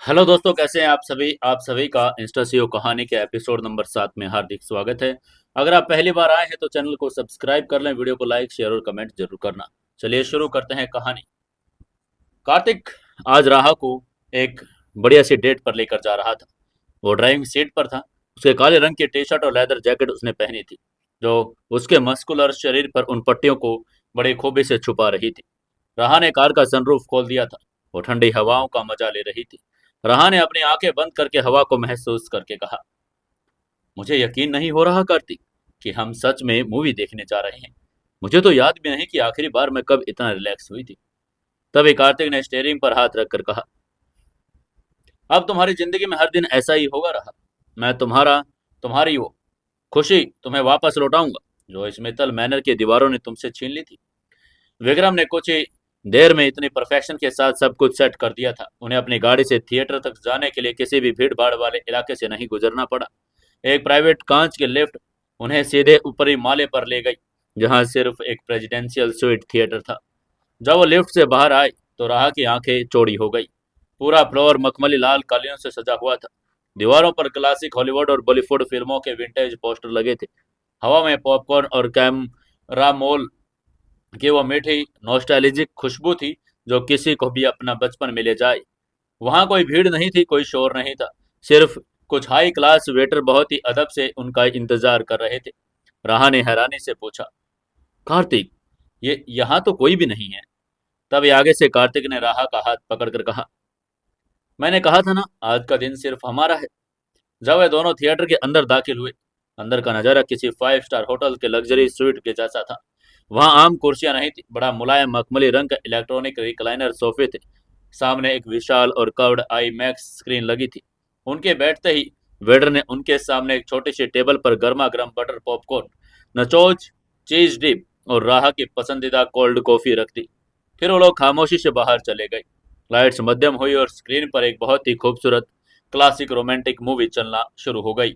Hello दोस्तों, कैसे हैं आप सभी का इंस्टा सीईओ कहानी के एपिसोड नंबर 7 में हार्दिक स्वागत है। अगर आप पहली बार आए हैं तो चैनल को सब्सक्राइब कर लें, वीडियो को लाइक शेयर और कमेंट जरूर करना। चलिए शुरू करते हैं कहानी। कार्तिक आज राहा को एक बढ़िया सी डेट पर लेकर जा रहा था। वो ड्राइविंग सीट पर था। उसके काले रंग की टी शर्ट और लेदर जैकेट उसने पहनी थी, जो उसके मस्कुलर शरीर पर उन पट्टियों को बड़ी खूबी से छुपा रही थी। राहा ने कार का सनरूफ खोल दिया था। वो ठंडी हवाओं का मजा ले रही थी। राहा ने अपनी आंखें बंद करके हवा को महसूस करके कहा, मुझे यकीन नहीं हो रहा कार्तिक कि हम सच में मूवी देखने जा रहे हैं। मुझे तो याद भी नहीं कि आखिरी बार मैं कब इतना रिलैक्स हुई थी। तभी कार्तिक ने स्टीयरिंग पर हाथ रखकर कहा, अब तुम्हारी जिंदगी में हर दिन ऐसा ही होगा रहा। मैं तुम्हारी वो खुशी तुम्हें वापस लौटाऊंगा जो इस मित्तल मैनर की दीवारों ने तुमसे छीन ली थी। विक्रम ने कुछ ही देर में इतनी परफेक्शन के साथ सब कुछ सेट कर दिया था। उन्हें अपनी गाड़ी से थिएटर तक जाने के लिए किसी भी भीड़ भाड़ वाले इलाके से नहीं गुजरना पड़ा। एक प्राइवेट कांच के लिफ्ट उन्हें सीधे ऊपरी माले पर ले गई, जहां सिर्फ एक प्रेसिडेंशियल स्वीट थिएटर था। जब वो लिफ्ट से बाहर आए तो राह की आंखें चौड़ी हो गई। पूरा फ्लोर मखमली लाल कालीनों से सजा हुआ था। दीवारों पर क्लासिक हॉलीवुड और बॉलीवुड फिल्मों के विंटेज पोस्टर लगे थे। हवा में पॉपकॉर्न और कैमरामोल की वो मीठी नॉस्टैल्जिक खुशबू थी जो किसी को भी अपना बचपन में ले जाए। वहां कोई भीड़ नहीं थी, कोई शोर नहीं था। सिर्फ कुछ हाई क्लास वेटर बहुत ही अदब से उनका इंतजार कर रहे थे। राहा ने हैरानी से पूछा, कार्तिक, ये यहाँ तो कोई भी नहीं है। तभी आगे से कार्तिक ने राहा का हाथ पकड़कर कहा, मैंने कहा था ना, आज का दिन सिर्फ हमारा है। जब वे दोनों थिएटर के अंदर दाखिल हुए, अंदर का नजारा किसी 5 स्टार होटल के लग्जरी स्वीट के जैसा था। वहां आम कुर्सियां नहीं थी, बड़ा मुलायम मखमली रंग का इलेक्ट्रॉनिक रिक्लाइनर सोफे थे। सामने एक विशाल और कर्व्ड आई मैक्स स्क्रीन लगी थी। उनके बैठते ही वेटर ने उनके सामने एक छोटी सी टेबल पर गर्मा गर्म बटर पॉपकॉर्न, नचोच, चीज डिप और राहा की पसंदीदा कोल्ड कॉफी रख दी। फिर वो लोग खामोशी से बाहर चले गए। लाइट्स मध्यम हुई और स्क्रीन पर एक बहुत ही खूबसूरत क्लासिक रोमांटिक मूवी चलना शुरू हो गई।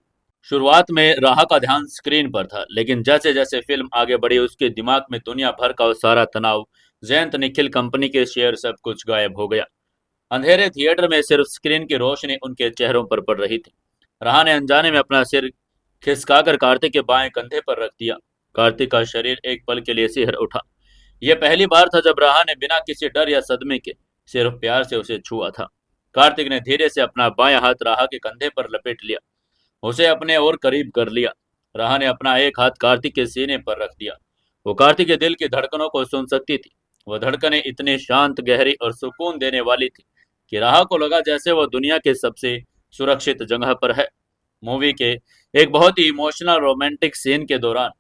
शुरुआत में राहा का ध्यान स्क्रीन पर था, लेकिन जैसे जैसे फिल्म आगे बढ़ी उसके दिमाग में दुनिया भर का वो सारा तनाव, जयंत निखिल कंपनी के शेयर, सब कुछ गायब हो गया। अंधेरे थिएटर में सिर्फ स्क्रीन की रोशनी उनके चेहरों पर पड़ रही थी। राहा ने अनजाने में अपना सिर खिसकाकर कार्तिक के बाएं कंधे पर रख दिया। कार्तिक का शरीर एक पल के लिए सिहर उठा। यह पहली बार था जब राहा ने बिना किसी डर या सदमे के सिर्फ प्यार से उसे छुआ था। कार्तिक ने धीरे से अपना बायां हाथ राहा के कंधे पर लपेट लिया, उसे अपने और करीब कर लिया। राहा ने अपना एक हाथ कार्तिक के सीने पर रख दिया। वो कार्तिक के दिल की धड़कनों को सुन सकती थी। वह धड़कनें इतनी शांत, गहरी और सुकून देने वाली थी कि राहा को लगा जैसे वह दुनिया के सबसे सुरक्षित जगह पर है। मूवी के एक बहुत ही इमोशनल रोमांटिक सीन के दौरान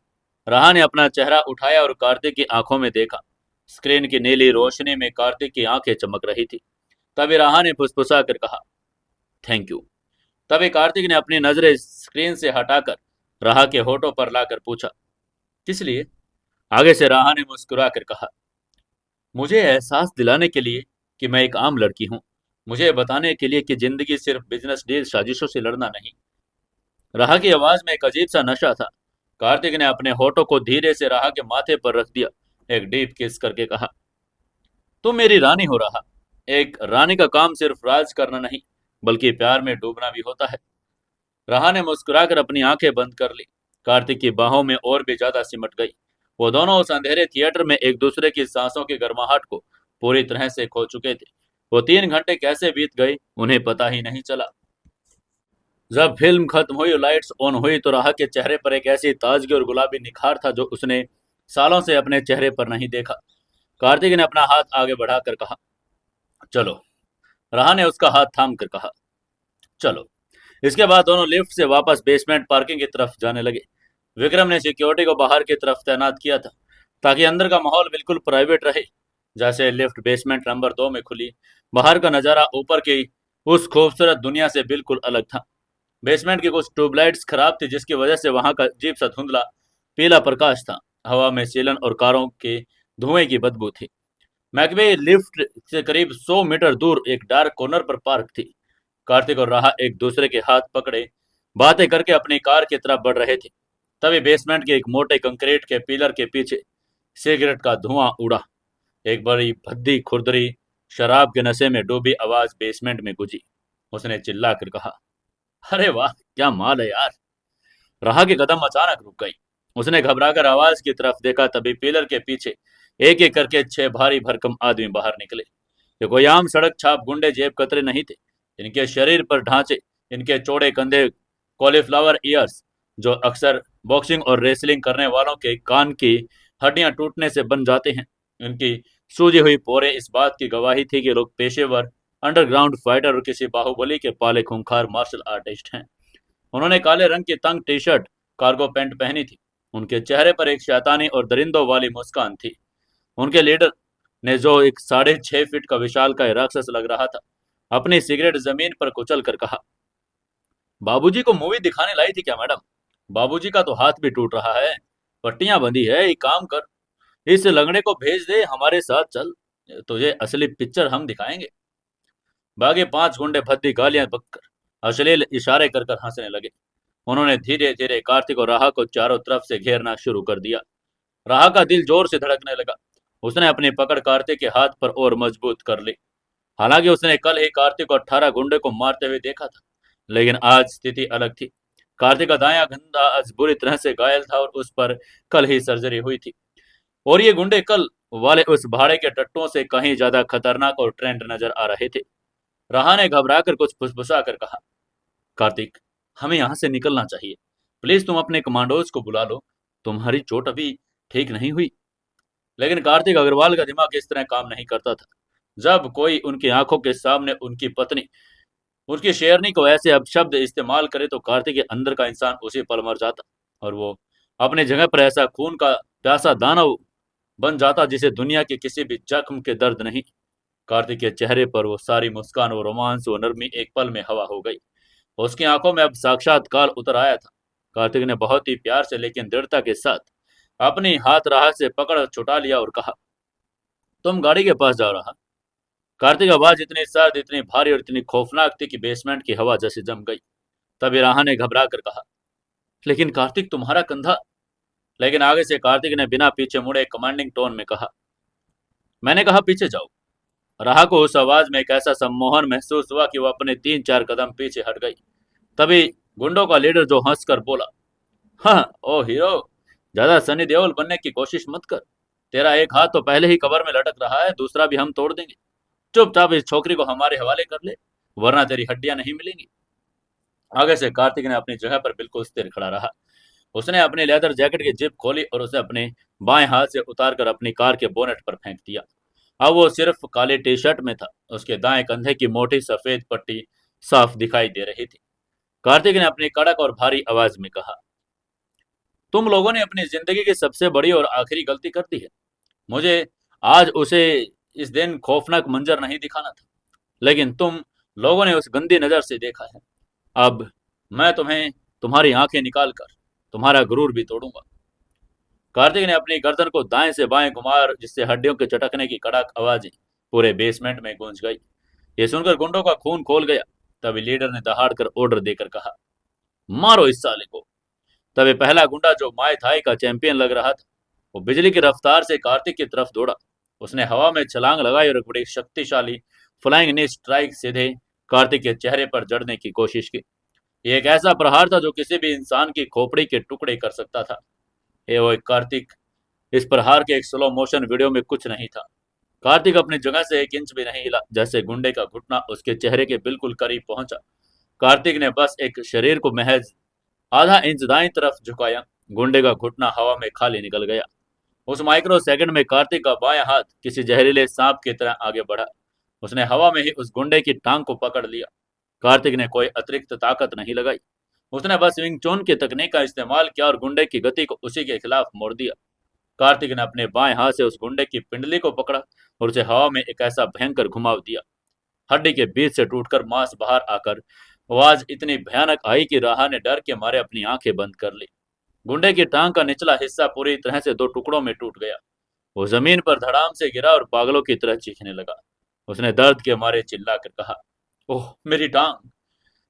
राहा ने अपना चेहरा उठाया और कार्तिक की आंखों में देखा। स्क्रीन की नीली रोशनी में कार्तिक की आंखें चमक रही थी। तभी राहा ने फुसफुसा कर कहा, थैंक यू। तभी कार्तिक ने अपनी नजरें स्क्रीन से हटाकर राहा के होठों पर लाकर पूछा, किस लिए? आगे से राहा ने मुस्कुरा कर कहा, मुझे एहसास दिलाने के लिए कि मैं एक आम लड़की हूँ। मुझे बताने के लिए कि जिंदगी सिर्फ बिजनेस डील साजिशों से लड़ना नहीं। राहा की आवाज में एक अजीब सा नशा था। कार्तिक ने अपने होठों को धीरे से राहा के माथे पर रख दिया। एक डीप किस करके कहा, तुम मेरी रानी हो रहा। एक रानी का काम सिर्फ राज करना नहीं, बल्कि प्यार में डूबना भी होता है। राहा ने मुस्कुराकर अपनी आंखें बंद कर ली। कार्तिक की बाहों में और भी ज्यादा सिमट गई। वो दोनों उस अंधेरे थिएटर में एक दूसरे की सांसों की गर्माहट को पूरी तरह से खो चुके थे। वो 3 घंटे कैसे बीत गए उन्हें पता ही नहीं चला। जब फिल्म खत्म हुई और लाइट्स ऑन हुई तो राहा के चेहरे पर एक ऐसी ताजगी और गुलाबी निखार था जो उसने सालों से अपने चेहरे पर नहीं देखा। कार्तिक ने अपना हाथ आगे बढ़ाकर कहा, चलो। राहा ने उसका हाथ थाम कर कहा, चलो। इसके बाद दोनों लिफ्ट से वापस बेसमेंट पार्किंग की तरफ जाने लगे। विक्रम ने सिक्योरिटी को बाहर की तरफ तैनात किया था ताकि अंदर का माहौल बिल्कुल प्राइवेट रहे। जैसे लिफ्ट बेसमेंट नंबर 2 में खुली, बाहर का नजारा ऊपर की उस खूबसूरत दुनिया से बिल्कुल अलग था। बेसमेंट की कुछ ट्यूबलाइट्स खराब थी, जिसकी वजह से वहां का अजीब सा धुंधला पीला प्रकाश था। हवा में सीलन और कारों के धुएं की बदबू थी। मैकबे लिफ्ट से करीब 100 मीटर दूर एक डार्क कॉर्नर पर पार्क थी। कार्तिक और राहा एक दूसरे के हाथ पकड़े बातें करके अपनी कार की तरफ बढ़ रहे थे। तभी बेसमेंट के एक मोटे कंक्रीट के पिलर के पीछे सिगरेट का धुआं उड़ा। एक बड़ी भद्दी खुरदरी शराब के नशे में डूबी आवाज बेसमेंट में गूंजी, उसने चिल्लाकर कहा। अरे वाह, क्या माल है यार। राह के कदम अचानक रुक गई। उसने घबराकर आवाज की तरफ देखा, तभी पिलर के पीछे एक एक करके 6 भारी भरकम आदमी बाहर निकले। ये कोई आम सड़क छाप गुंडे जेब कतरे नहीं थे। इनके शरीर पर ढांचे, इनके चौड़े कंधे, कॉलीफ्लावर ईयर्स, जो अक्सर बॉक्सिंग और रेसलिंग करने वालों के कान की हड्डियां टूटने से बन जाते हैं। इनकी सूजी हुई पोरे इस बात की गवाही थी कि लोग पेशेवर अंडरग्राउंड फाइटर और किसी बाहुबली के पाले खूंखार मार्शल आर्टिस्ट हैं। उन्होंने काले रंग की तंग टी शर्ट, कार्गो पैंट पहनी थी। उनके चेहरे पर एक शैतानी और दरिंदों वाली मुस्कान थी। उनके लीडर ने, जो एक 6.5 फीट का विशाल का राक्षस लग रहा था, अपनी सिगरेट जमीन पर कुचल कर कहा, बाबूजी को मूवी दिखाने लाई थी क्या मैडम? बाबूजी का तो हाथ भी टूट रहा है, पट्टियां बंधी है। एक काम कर, इस लंगड़े को भेज दे हमारे साथ चल, तुझे असली पिक्चर हम दिखाएंगे। बाकी 5 गुंडे भद्दी गालियां बककर, अश्लील इशारे कर कर हंसने लगे। उन्होंने धीरे धीरे कार्तिक और राह को चारों तरफ से घेरना शुरू कर दिया। राह का दिल जोर से धड़कने लगा। उसने अपनी पकड़ कार्तिक के हाथ पर और मजबूत कर ली। हालांकि उसने कल ही कार्तिक को 18 गुंडे को मारते हुए देखा था, लेकिन आज स्थिति अलग थी। कार्तिक का दायां कंधा आज बुरी तरह से घायल था और उस पर कल ही सर्जरी हुई थी। और ये गुंडे कल वाले उस भाड़े के टट्टुओं से कहीं ज्यादा खतरनाक और ट्रेंड नजर आ रहे थे। राह ने घबराकर कुछ फुसफुसा कर कहा, कार्तिक, हमें यहाँ से निकलना चाहिए। प्लीज तुम अपने कमांडोज को बुला लो, तुम्हारी चोट अभी ठीक नहीं हुई। लेकिन कार्तिक अग्रवाल का दिमाग इस तरह काम नहीं करता था। जब कोई उनकी आंखों के सामने उनकी पत्नी, उसकी शेरनी को ऐसे अपशब्द इस्तेमाल करे तो कार्तिक के अंदर का इंसान उसी पल मर जाता, और वो अपने जगह पर ऐसा खून का प्यासा दानव बन जाता जिसे दुनिया के किसी भी जख्म के दर्द नहीं। कार्तिक के चेहरे पर वो सारी मुस्कान, वो रोमांस, वो नरमी एक पल में हवा हो गई। उसकी आंखों में अब साक्षात काल उतर आया था। कार्तिक ने बहुत ही प्यार से लेकिन दृढ़ता के साथ अपनी हाथ राह से पकड़ छुटा लिया और कहा, तुम गाड़ी के पास जाओ रहा। कार्तिक आवाज इतनी सर्द, इतनी भारी और इतनी खौफनाक थी कि बेसमेंट की हवा जैसे जम गई। तभी राह ने घबरा कर कहा, लेकिन कार्तिक तुम्हारा कंधा। लेकिन आगे से कार्तिक ने बिना पीछे मुड़े कमांडिंग टोन में कहा, मैंने कहा पीछे जाओ। राह को उस आवाज में एक ऐसा सम्मोहन महसूस हुआ कि वो अपने 3-4 कदम पीछे हट गई। तभी गुंडों का लीडर जो हंसकर बोला, हाँ ओ हीरो, ज्यादा सनी देओल बनने की कोशिश मत कर। तेरा एक हाथ तो पहले ही कबर में लटक रहा है, दूसरा भी हम तोड़ देंगे। चुपचाप इस छोकरी को हमारे हवाले कर ले, वरना तेरी हड्डियां नहीं मिलेंगी। आगे से कार्तिक ने अपनी जगह पर बिल्कुल स्थिर खड़ा रहा। उसने अपनी लेदर जैकेट की जिप खोली और उसे अपने बाएं हाथ से उतारकर अपनी कार के बोनेट पर फेंक दिया। अब वो सिर्फ काले टी शर्ट में था। उसके दाएं कंधे की मोटी सफेद पट्टी साफ दिखाई दे रही थी। कार्तिक ने अपनी कड़क और भारी आवाज में कहा, तुम लोगों ने अपनी जिंदगी की सबसे बड़ी और आखिरी गलती कर दी है। मुझे आज उसे इस दिन खौफनाक मंजर नहीं दिखाना था, लेकिन तुम लोगों ने उस गंदी नजर से देखा है। अब मैं तुम्हें तुम्हारी आंखें निकाल कर तुम्हारा गुरूर भी तोड़ूंगा। कार्तिक ने अपनी गर्दन को दाएं से बाएं घुमाया, जिससे हड्डियों के चटकने की कड़क आवाजें पूरे बेसमेंट में गूंज गई। ये सुनकर गुंडों का खून खोल गया। तभी लीडर ने दहाड़ कर ऑर्डर देकर कहा, मारो इस साले को। तभी पहला गुंडा, जो माय थाई का चैंपियन लग रहा था, वो बिजली की रफ्तार से कार्तिक की तरफ दौड़ा। उसने हवा में छलांग लगाई और एक बड़ी शक्तिशाली फ्लाइंग नी स्ट्राइक सीधे कार्तिक के चेहरे पर जड़ने की कोशिश की। ये एक ऐसा प्रहार था जो किसी भी इंसान की खोपड़ी के टुकड़े कर सकता था। हे वो कार्तिक, इस प्रहार के एक स्लो मोशन वीडियो में कुछ नहीं था। कार्तिक अपनी जगह से 1 इंच भी नहीं हिला। जैसे गुंडे का घुटना उसके चेहरे के बिल्कुल करीब पहुंचा, कार्तिक ने बस एक शरीर को महज आधा इंच दाईं तरफ झुकाया। गुंडे का घुटना हवा में खाली निकल गया। उस माइक्रो सेकंड में कार्तिक का बायां हाथ किसी जहरीले सांप की तरह आगे बढ़ा। उसने हवा में ही उस गुंडे की टांग को पकड़ लिया। कार्तिक ने कोई अतिरिक्त ताकत नहीं लगाई। उसने बस विंग चोन की तकनीक का इस्तेमाल किया और गुंडे की गति को उसी के खिलाफ मोड़ दिया। कार्तिक ने अपने बाएं हाथ से उस गुंडे की पिंडली को पकड़ा और उसे हवा में एक ऐसा भयंकर घुमाव दिया, हड्डी के बीच से टूटकर मांस बाहर आकर आवाज इतनी भयानक आई कि राह ने डर के मारे अपनी आंखें बंद कर ली। गुंडे की टांग का निचला हिस्सा पूरी तरह से 2 टुकड़ों में टूट गया। वो जमीन पर धड़ाम से गिरा और पागलों की तरह चीखने लगा। उसने दर्द के मारे चिल्लाकर कहा, ओह मेरी टांग।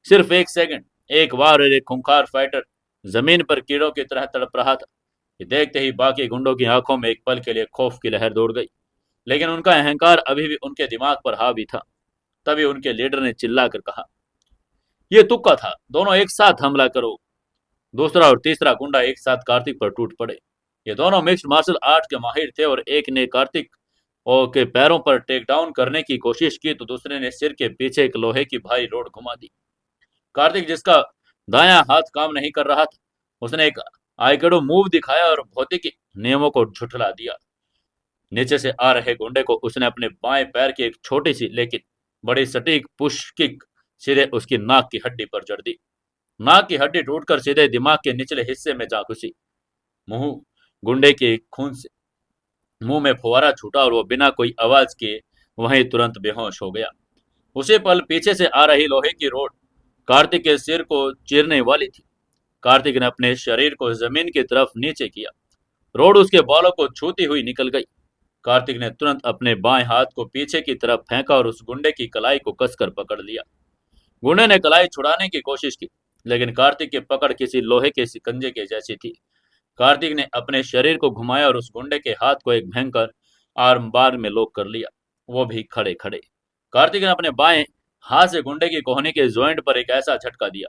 सिर्फ 1 सेकंड, एक बार और एक खूंखार फाइटर जमीन पर कीड़ों की तरह तड़प रहा था। ये देखते ही बाकी गुंडों की आंखों में एक पल के लिए खौफ की लहर दौड़ गई, लेकिन उनका अहंकार अभी भी उनके दिमाग पर हावी था। तभी उनके लीडर ने चिल्लाकर कहा, ये तुक्का था, दोनों एक साथ हमला करो। दूसरा और तीसरा गुंडा एक साथ कार्तिक पर टूट पड़े। ये दोनों मिक्स्ड मार्शल आर्ट के माहिर थे और एक ने कार्तिक और के पैरों पर टेक डाउन करने की कोशिश की तो दूसरे ने सिर के पीछे एक लोहे की भारी रोड घुमा दी। कार्तिक, जिसका दायां हाथ काम नहीं कर रहा था, उसने एक आइकड़ो मूव दिखाया और भौतिकी नियमों को झुठला दिया। नीचे से आ रहे गुंडे को उसने अपने बाएं पैर की एक छोटी सी लेकिन बड़ी सटीक पुश किक सीधे उसकी नाक की हड्डी पर जड़ दी। नाक की हड्डी टूटकर सीधे दिमाग के निचले हिस्से में जा घुसी। मुंह गुंडे के खून से मुंह में फुवारा छूटा और वो बिना कोई आवाज के वहीं तुरंत बेहोश हो गया। उसी पल पीछे से आ रही लोहे की रोड कार्तिक के सिर को चीरने वाली थी। कार्तिक ने अपने शरीर को जमीन की तरफ नीचे किया। रोड उसके बालों को छूती हुई निकल गई। कार्तिक ने तुरंत अपने बाएं हाथ को पीछे की तरफ फेंका और उस गुंडे की कलाई को कसकर पकड़ लिया। गुंडे ने कलाई छुड़ाने की कोशिश की, लेकिन कार्तिक की पकड़ किसी लोहे के शिकंजे के जैसी थी। कार्तिक ने अपने शरीर को घुमाया और उस गुंडे के हाथ को एक भयंकर आर्म बार में लॉक कर लिया, वो भी खड़े खड़े। कार्तिक ने अपने बाएं हाथ से गुंडे की कोहनी के जॉइंट पर एक ऐसा झटका दिया,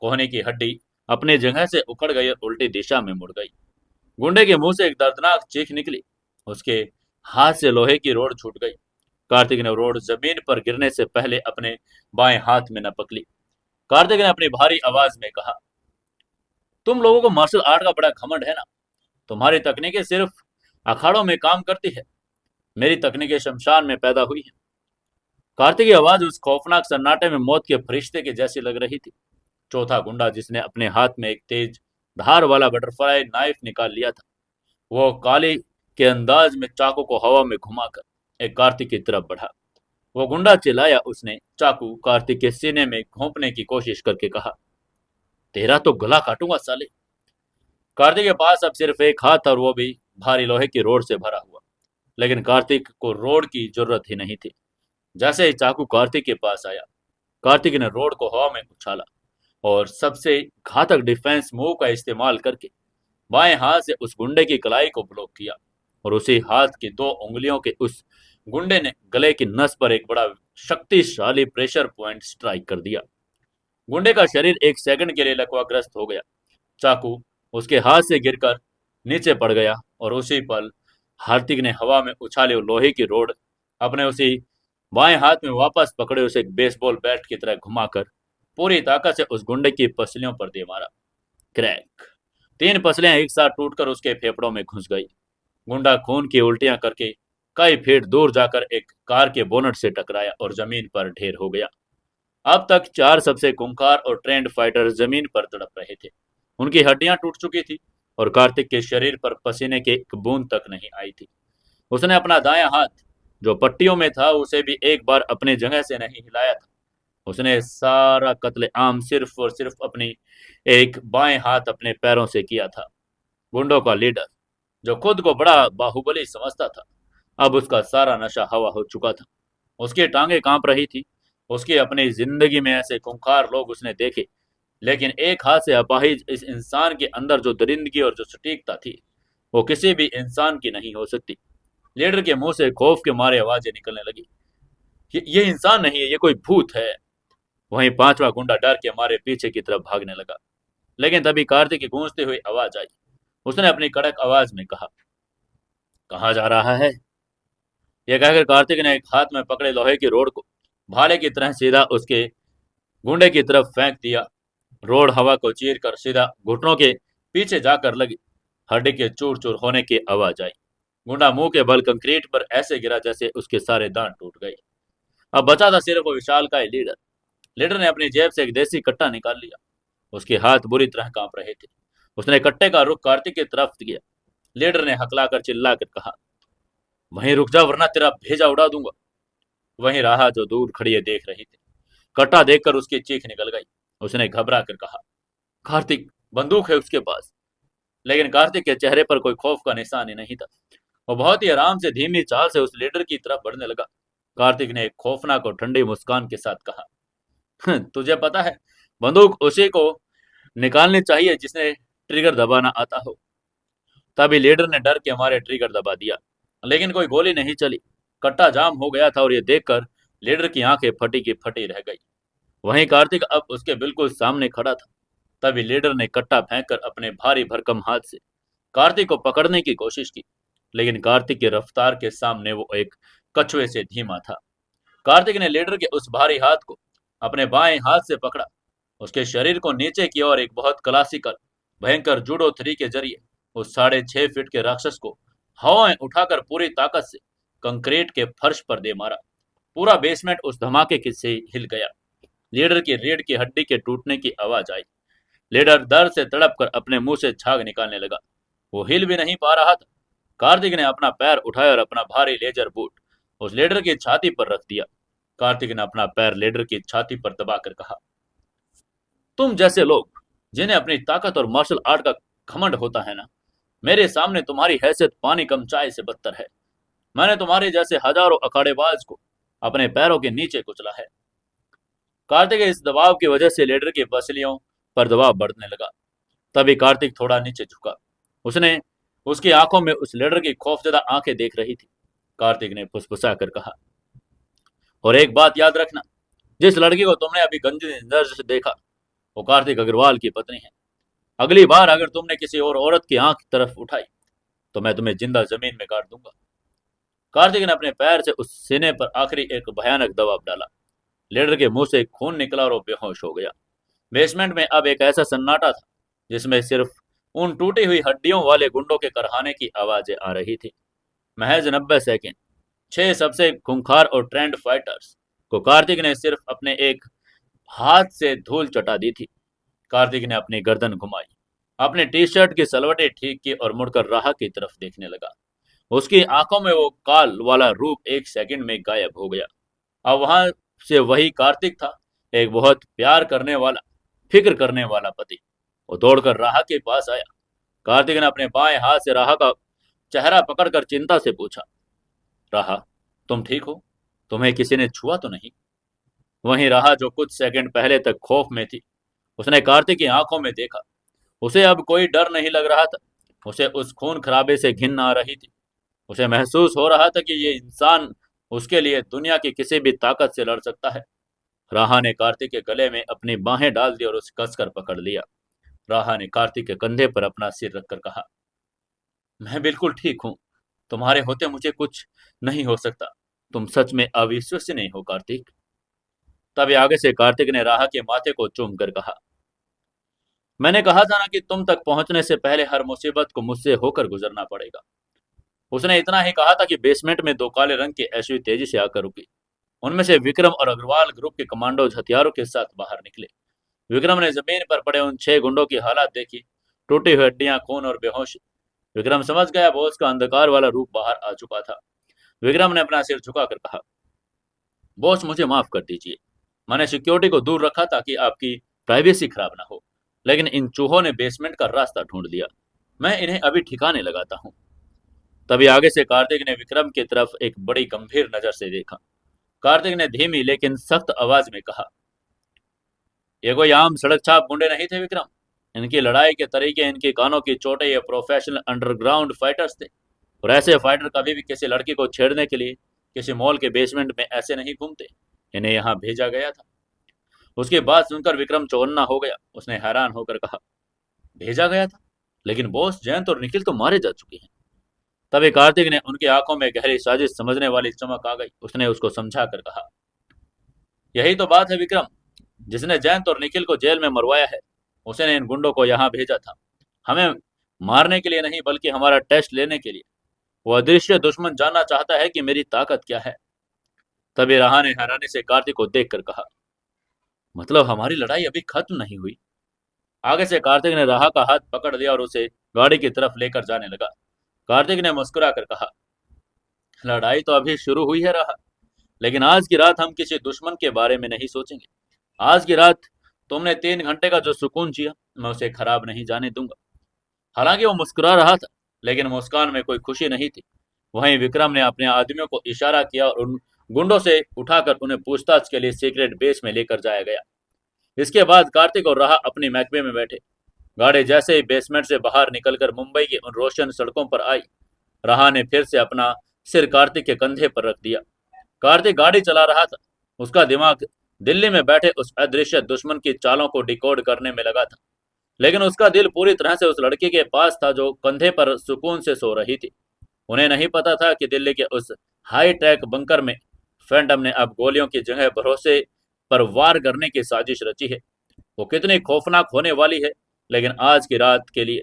कोहनी की हड्डी अपनी जगह से उखड़ गई और उल्टी दिशा में मुड़ गई। गुंडे के मुंह से एक दर्दनाक चीख निकली। उसके हाथ से लोहे की रोड छूट गई। कार्तिक ने रोड जमीन पर गिरने से पहले अपने बाएं हाथ में न पकड़ी। कार्तिक ने अपनी भारी आवाज में कहा, तुम लोगों को मार्शल आर्ट का बड़ा घमंड है ना। तुम्हारी तकनीकें सिर्फ अखाड़ों में काम करती है, मेरी तकनीकें शमशान में पैदा हुई है। कार्तिक की आवाज उस खौफनाक सन्नाटे में मौत के फरिश्ते की जैसी लग रही थी। चौथा गुंडा, जिसने अपने हाथ में एक तेज धार वाला बटरफ्लाई नाइफ निकाल लिया था, वो काली के अंदाज में चाकू को हवा में घुमाकर एक कार्तिक की तरफ बढ़ा। वो गुंडा चिल्लाया। उसने चाकू कार्तिक के सीने में घोंपने की कोशिश करके कहा, तेरा तो गला काटूंगा साले। कार्तिक के पास अब सिर्फ एक हाथ था और वो भी भारी लोहे की रोड से भरा हुआ। लेकिन कार्तिक को रोड की जरूरत ही नहीं थी। जैसे ही चाकू कार्तिक के पास आया, कार्तिक ने रोड को हवा में उछाला और सबसे घातक डिफेंस मूव का इस्तेमाल करके बाएं हाथ से उस गुंडे की कलाई को ब्लॉक किया और उसी हाथ की दो उंगलियों के उस गुंडे ने गले की नस पर एक बड़ा शक्तिशाली प्रेशर पॉइंट स्ट्राइक कर दिया। गुंडे का शरीर एक सेकंड के लिए लकवाग्रस्त हो गया। चाकू उसके हाथ से गिरकर नीचे पड़ गया और उसी पल हार्दिक ने हवा में उछाले लोहे की रोड अपने उसी बाएं हाथ में वापस पकड़े उसे एक बेसबॉल बैट की तरह घुमाकर पूरी ताकत से उस गुंडे की पसलियों पर दे मारा। क्रैक! तीन पसलियां एक साथ टूटकर उसके फेफड़ों में घुस गई। गुंडा खून की उल्टियां करके कई फीट दूर जाकर एक कार के बोनट से टकराया और जमीन पर ढेर हो गया। अब तक चार सबसे खूंखार और ट्रेंड फाइटर जमीन पर तड़प रहे थे। उनकी हड्डियां टूट चुकी थी और कार्तिक के शरीर पर पसीने की एक बूंद तक नहीं आई थी। उसने अपना दायां हाथ, जो पट्टियों में था, उसे भी एक बार अपनी जगह से नहीं हिलाया था। उसने सारा कत्ले आम सिर्फ और सिर्फ अपनी एक बाएं हाथ अपने पैरों से किया था। गुंडों का लीडर, जो खुद को बड़ा बाहुबली समझता था, अब उसका सारा नशा हवा हो चुका था। उसकी टांगें कांप रही थी। उसकी अपनी जिंदगी में ऐसे खूंखार लोग उसने देखे, लेकिन एक हाथ से अपाहिज इस इंसान के अंदर जो दरिंदगी और जो सटीकता थी, वो किसी भी इंसान की नहीं हो सकती। लीडर के मुंह से खौफ के मारे आवाजें निकलने लगी। ये इंसान नहीं है, ये कोई भूत है। वहीं पांचवा गुंडा डर के मारे पीछे की तरफ भागने लगा। लेकिन तभी कार्तिक की गूंजती हुई आवाज आई। उसने अपनी कड़क आवाज में कहा, कहाँ जा रहा है। यह कहकर कार्तिक ने एक हाथ में पकड़े लोहे की रोड को भाले की तरह सीधा उसके गुंडे की तरफ फेंक दिया। रोड हवा को चीर कर सीधा घुटनों के पीछे जाकर लगी। हड्डी के चूर चूर होने की आवाज आई। गुंडा मुंह के बल कंक्रीट पर ऐसे गिरा जैसे उसके सारे दांत टूट गए। अब बचा था सिर्फ वो विशालकाय लीडर। लीडर ने अपनी जेब से एक देसी कट्टा निकाल लिया। उसके हाथ बुरी तरह कांप रहे थे। उसने कट्टे का रुख कार्तिक की तरफ किया। लीडर ने हकलाकर चिल्लाकर कहा, वहीं रुक जा वरना तेरा भेजा उड़ा दूंगा। वहीं राहा, जो दूर खड़ी देख रही थी, कट्टा देखकर उसकी चीख निकल गई। उसने घबरा कर कहा, कार्तिक, बंदूक है उसके पास। लेकिन कार्तिक के चेहरे पर कोई खौफ का निशान ही नहीं था। वो बहुत ही आराम से धीमी चाल से उस लीडर की तरफ बढ़ने लगा। कार्तिक ने एक खौफनाक और ठंडी मुस्कान के साथ कहा, तुझे पता है, बंदूक उसी को निकालनी चाहिए जिसने ट्रिगर दबाना आता हो। तभी लीडर ने डर के मारे ट्रिगर दबा दिया, लेकिन कोई गोली नहीं चली। कट्टा जाम हो गया था और ये देखकर लीडर की आंखें फटी की फटी रह गई। वहीं कार्तिक अब उसके बिल्कुल सामने खड़ा था। तभी लीडर ने कट्टा फेंककर अपने भारी भरकम हाथ से कार्तिक को पकड़ने की कोशिश की, लेकिन कार्तिक की रफ्तार के सामने वो एक कछुए से धीमा था। कार्तिक ने लीडर के उस भारी हाथ को अपने बाएं हाथ से पकड़ा। उसके शरीर को नीचे की ओर एक बहुत क्लासिकल भयंकर जूडो थ्री के जरिए उस 6.5 फीट के राक्षस को हवा में उठाकर पूरी ताकत से कंक्रीट के फर्श पर दे मारा। पूरा बेसमेंट उस धमाके से हिल गया। लीडर की रीढ़ की हड्डी के टूटने की आवाज आई। लीडर दर्द से तड़प कर अपने मुंह से झाग निकालने लगा। वो हिल भी नहीं पा रहा था। कार्तिक ने अपना पैर उठाया और अपना भारी लेजर बूट उस लीडर की छाती पर रख दिया। कार्तिक ने अपना पैर लीडर की छाती पर दबाकर कहा, तुम जैसे लोग जिन्हें अपनी ताकत और मार्शल आर्ट का घमंड होता है ना, मेरे सामने तुम्हारी हैसियत पानी कम चाय से बदतर है। मैंने तुम्हारे जैसे हजारों अखाड़ेबाज को अपने पैरों के नीचे कुचला है। कार्तिक के इस दबाव की वजह से लीडर की पसलियों पर दबाव बढ़ने लगा। तभी कार्तिक थोड़ा नीचे झुका। उसने उसकी आंखों में उस लीडर की खौफजदा आंखें देख रही थी। कार्तिक ने फुसफुसा कर कहा, और एक बात याद रखना, जिस लड़की को तुमने अभी गंदी नजर से देखा वो कार्तिक अग्रवाल की पत्नी है। अगली बार अगर तुमने किसी और औरत की आंख की तरफ उठाई तो मैं तुम्हें जिंदा जमीन में काट दूंगा। कार्तिक ने अपने पैर से उस सीने पर आखिरी एक भयानक दबाव डाला। लीडर के मुंह से खून निकला और वो बेहोश हो गया। बेसमेंट में अब एक ऐसा सन्नाटा था जिसमें सिर्फ उन टूटी हुई हड्डियों वाले गुंडों के करहाने की आवाजें आ रही थी। महज 90 सेकेंड, 6 सबसे खूंखार और ट्रेंड फाइटर्स को कार्तिक ने सिर्फ अपने एक हाथ से धूल चटा दी थी। कार्तिक ने अपनी गर्दन घुमाई, अपने टी शर्ट की सलवटें ठीक की और मुड़कर राह की तरफ देखने लगा। उसकी आंखों में वो काल वाला रूप एक सेकंड में गायब हो गया। अब वहां से वही कार्तिक था, एक बहुत प्यार करने वाला, फिक्र करने वाला पति। वो दौड़कर राह के पास आया। कार्तिक ने अपने बाएं हाथ से राह का चेहरा पकड़कर चिंता से पूछा, राह, तुम ठीक हो? तुम्हें किसी ने छुआ तो नहीं? वहीं राह जो कुछ सेकंड पहले तक खौफ में थी, उसने कार्तिक की आंखों में देखा। उसे अब कोई डर नहीं लग रहा था। उसे उस खून खराबे से घिन आ रही थी। उसे महसूस हो रहा था कि ये इंसान उसके लिए दुनिया की किसी भी ताकत से लड़ सकता है। राहा ने कार्तिक के गले में अपनी बाहें डाल दी और उसे कसकर पकड़ लिया। राहा ने कार्तिक के कंधे पर अपना सिर रखकर कहा, मैं बिल्कुल ठीक हूं। तुम्हारे होते मुझे कुछ नहीं हो सकता। तुम सच में अविश्वसनीय हो कार्तिक। तभी आगे से कार्तिक ने राहा के माथे को चूम कर कहा, मैंने कहा था ना कि तुम तक पहुंचने से पहले हर मुसीबत को मुझसे होकर गुजरना पड़ेगा। उसने इतना ही कहा था कि बेसमेंट में 2 काले रंग के एसयूवी तेजी से आकर रुकी। उनमें से विक्रम और अग्रवाल ग्रुप के कमांडोज हथियारों के साथ बाहर निकले। विक्रम ने जमीन पर पड़े उन 6 गुंडों की हालत देखी, टूटी हुई हड्डियां, खून और बेहोशी। विक्रम समझ गया बॉस का अंधकार वाला रूप बाहर आ चुका था। विक्रम ने अपना सिर झुकाकर कहा, बॉस मुझे माफ कर दीजिए। मैंने सिक्योरिटी को दूर रखा ताकि आपकी प्राइवेसी खराब ना हो, लेकिन इन चूहों ने बेसमेंट का रास्ता ढूंढ लिया। मैं इन्हें अभी ठिकाने लगाता हूँ। तभी आगे से कार्तिक ने विक्रम की तरफ एक बड़ी गंभीर नजर से देखा। कार्तिक ने धीमी लेकिन सख्त आवाज में कहा, ये कोई आम सड़क छाप गुंडे नहीं थे विक्रम। इनकी लड़ाई के तरीके, इनकी कानों की चोटें, ये प्रोफेशनल अंडरग्राउंड फाइटर्स थे। और ऐसे फाइटर कभी भी किसी लड़की को छेड़ने के लिए किसी मॉल के बेसमेंट में ऐसे नहीं घूमते। इन्हें यहाँ भेजा गया था। उसकी बात सुनकर विक्रम चौकन्ना हो गया। उसने हैरान होकर कहा, भेजा गया था? लेकिन बॉस, जयंत और निखिल तो मारे जा चुके हैं। तभी कार्तिक ने उनकी आंखों में गहरी साजिश समझने वाली चमक आ गई। उसने उसको समझा कर कहा, यही तो बात है विक्रम। जिसने जयंत और निखिल को जेल में मरवाया है, उसने इन गुंडों को यहाँ भेजा था। हमें मारने के लिए नहीं, बल्कि हमारा टेस्ट लेने के लिए। वो अदृश्य दुश्मन जानना चाहता है कि मेरी ताकत क्या है। तभी राहा ने हैरानी से कार्तिक को देख कर कहा, मतलब हमारी लड़ाई अभी खत्म नहीं हुई? आगे से कार्तिक ने राहा का हाथ पकड़ लिया और उसे गाड़ी की तरफ लेकर जाने लगा। कार्तिक ने मुस्कुरा कर कहा, लड़ाई तो अभी शुरू हुई है राहा, लेकिन आज की रात हम किसी दुश्मन के बारे में नहीं सोचेंगे। आज की रात तुमने 3 घंटे का जो सुकून जिया, मैं उसे खराब नहीं जाने दूंगा। हालांकि वो मुस्कुरा रहा था, लेकिन मुस्कान में कोई खुशी नहीं थी। वहीं विक्रम ने अपने आदमियों को इशारा किया और उन गुंडों से उठाकर उन्हें पूछताछ के लिए सीक्रेट बेस में लेकर जाया गया। इसके बाद कार्तिक और राहा अपनी महकमे में बैठे। गाड़ी जैसे ही बेसमेंट से बाहर निकलकर मुंबई की उन रोशन सड़कों पर आई, राहा ने फिर से अपना सिर कार्तिक के कंधे पर रख दिया। कार्तिक गाड़ी चला रहा था। उसका दिमाग दिल्ली में बैठे उस अदृश्य दुश्मन की चालों को डिकोड करने में लगा था। लेकिन उसका दिल पूरी तरह से उस लड़की के पास था जो कंधे पर सुकून से सो रही थी। उन्हें नहीं पता था कि दिल्ली के उस हाई टेक बंकर में फैंटम ने अब गोलियों की जगह भरोसे पर वार करने की साजिश रची है। वो कितनी खौफनाक होने वाली है। लेकिन आज की रात के लिए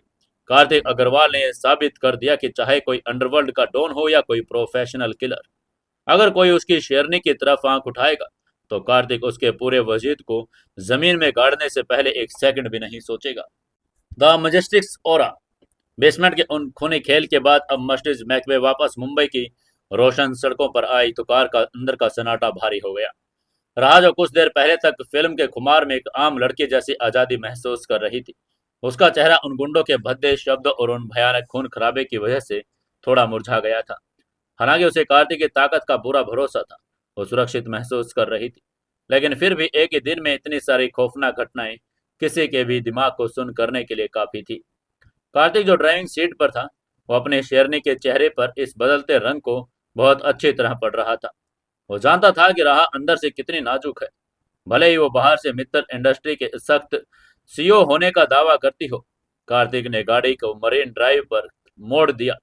कार्तिक अग्रवाल ने साबित कर दिया कि चाहे कोई अंडरवर्ल्ड का डॉन हो या कोई प्रोफेशनल किलर, अगर कोई उसकी शेरनी की तरफ आंख उठाएगा तो कार्तिक उसके पूरे वजूद को जमीन में गाड़ने से पहले एक सेकंड भी नहीं सोचेगा। द मजेस्टिक्स ओरा बेसमेंट के उन खूनी खेल के बाद अब मस्टिस मैकवे वापस मुंबई की रोशन सड़कों पर आई तो कार का अंदर का सन्नाटा भारी हो गया। राह जो कुछ देर पहले तक फिल्म के खुमार में एक आम लड़की जैसी आजादी महसूस कर रही थी, उसका चेहरा उन गुंडों के भद्दे शब्द और उन भयानक खून खराबे की वजह से थोड़ा मुरझा गया था। हालांकि उसे कार्तिक की ताकत का पूरा भरोसा था, वो सुरक्षित महसूस कर रही थी। लेकिन फिर भी एक ही दिन में इतनी सारी खौफनाक घटनाएं किसी के भी दिमाग को सुन करने के लिए काफी थी। कार्तिक जो ड्राइविंग सीट पर था, वो अपने शेरनी के चेहरे पर इस बदलते रंग को बहुत अच्छी तरह पढ़ रहा था। वो जानता था कि राह अंदर से कितनी नाजुक है। भले ही वो बाहर से मित्तल इंडस्ट्री के सख्त सीईओ होने का दावा करती हो। कार्तिक ने गाड़ी को मरीन ड्राइव पर मोड़ दिया।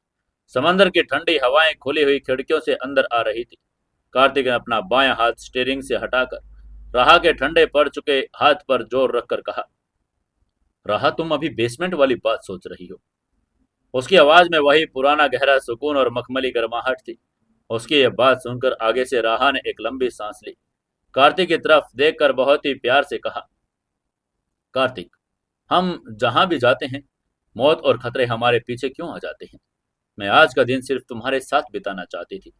समंदर की ठंडी हवाएं खुली हुई खिड़कियों से अंदर आ रही थी। कार्तिक ने अपना बायां हाथ स्टीयरिंग से हटाकर राह के ठंडे पड़ चुके हाथ पर जोर रखकर कहा, राह तुम अभी बेसमेंट वाली बात सोच रही हो। उसकी आवाज में वही पुराना गहरा सुकून और मखमली गर्माहट थी। उसकी ये बात सुनकर आगे से राहा ने एक लंबी सांस ली। कार्तिक की तरफ देखकर बहुत ही प्यार से कहा, कार्तिक, हम जहां भी जाते हैं मौत और खतरे हमारे पीछे क्यों आ जाते हैं। मैं आज का दिन सिर्फ तुम्हारे साथ बिताना चाहती थी,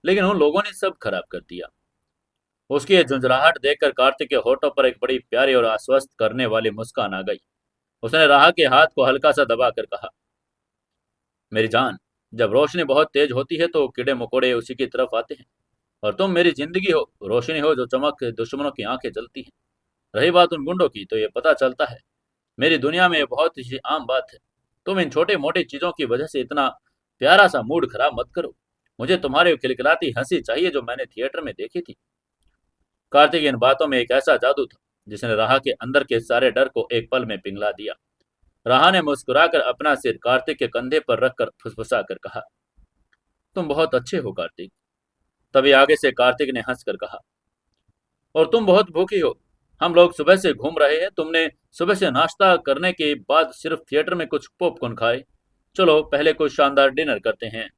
लेकिन उन लोगों ने सब खराब कर दिया। उसकी ये झुंझलाहट देखकर कार्तिक के होठों पर एक बड़ी प्यारी और आश्वस्त करने वाली मुस्कान आ गई। उसने राह के हाथ को हल्का सा दबाकर कहा, मेरी जान, जब रोशनी बहुत तेज होती है तो कीड़े मकोड़े उसी की तरफ आते हैं, और तुम मेरी जिंदगी हो, रोशनी हो जो चमक के दुश्मनों की आंखें जलती हैं। रही बात उन गुंडों की, तो ये पता चलता है मेरी दुनिया में ये बहुत ही आम बात है। तुम इन छोटे मोटे चीजों की वजह से इतना प्यारा सा मूड खराब मत करो। मुझे तुम्हारी खिलखिलाती हंसी चाहिए जो मैंने थिएटर में देखी थी। कार्तिक इन बातों में एक ऐसा जादू था जिसने राह के अंदर के सारे डर को एक पल में पिघला दिया। राह ने मुस्कुराकर अपना सिर कार्तिक के कंधे पर रखकर फुसफुसा कर कहा, तुम बहुत अच्छे हो कार्तिक। तभी आगे से कार्तिक ने हंसकर कहा, और तुम बहुत भूखी हो। हम लोग सुबह से घूम रहे हैं, तुमने सुबह से नाश्ता करने के बाद सिर्फ थिएटर में कुछ पॉपकॉर्न खाए। चलो पहले कुछ शानदार डिनर करते हैं।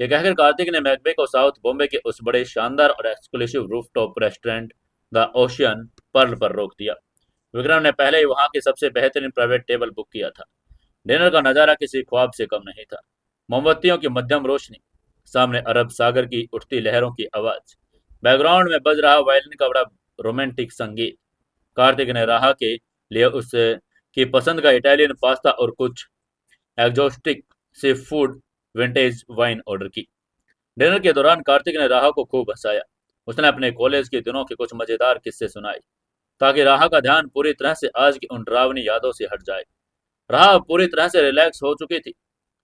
ये कहकर कार्तिक ने मैकबे को साउथ बॉम्बे के उस बड़े शानदार और exclusive rooftop restaurant the Ocean Pearl पर रोक दिया। विक्रम ने पहले ही वहां की सबसे बेहतरीन प्राइवेट टेबल बुक किया था। डिनर का नजारा किसी ख्वाब से कम नहीं था। मोमबत्तियों की मध्यम रोशनी, सामने अरब सागर की उठती लहरों की आवाज, बैकग्राउंड में बज रहा वायलिन का बड़ा रोमांटिक संगीत। कार्तिक ने राह के लिए उस की पसंद का इटालियन पास्ता और कुछ एग्जॉस्टिक sea food vintage wine order की। डिनर के दौरान कार्तिक ने राह को खूब हंसाया। उसने अपने कॉलेज के दिनों के कुछ मजेदार किस्से सुनाए ताकि राह का ध्यान पूरी तरह से आज की उन डरावनी यादों से हट जाए। राह पूरी तरह से रिलैक्स हो चुकी थी।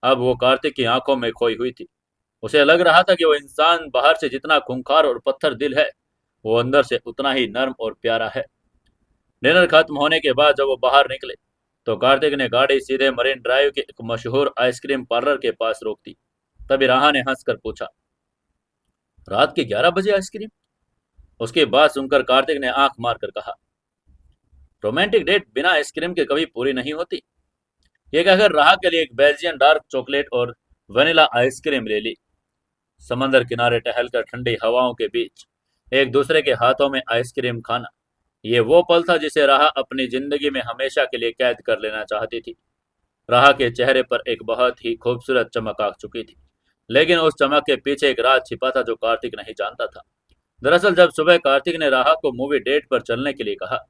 अब वो कार्तिक की आंखों में खोई हुई थी। उसे लग रहा था कि वो इंसान बाहर से जितना खूंखार और पत्थर दिल है, वो अंदर से उतना ही नर्म और प्यारा है। डिनर खत्म होने के बाद जब वो बाहर निकले तो कार्तिक ने गाड़ी सीधे मरीन ड्राइव के एक मशहूर आइसक्रीम पार्लर के पास रोक दी। तभी राहा ने हंसकर पूछा, रात के 11 बजे आइसक्रीम। उसकी बात सुनकर कार्तिक ने आंख मारकर कहा, रोमांटिक डेट बिना आइसक्रीम के कभी पूरी नहीं होती। ये कहकर राह के लिए एक बेल्जियन डार्क चॉकलेट और वनीला आइसक्रीम ले ली। समंदर किनारे टहलकर ठंडी हवाओं के बीच एक दूसरे के हाथों में आइसक्रीम खाना, ये वो पल था जिसे राह अपनी जिंदगी में हमेशा के लिए कैद कर लेना चाहती थी। राह के चेहरे पर एक बहुत ही खूबसूरत चमक आ चुकी थी, लेकिन उस चमक के पीछे एक राज छिपा था जो कार्तिक नहीं जानता था। दरअसल जब सुबह कार्तिक ने राह को मूवी डेट पर चलने के लिए कहा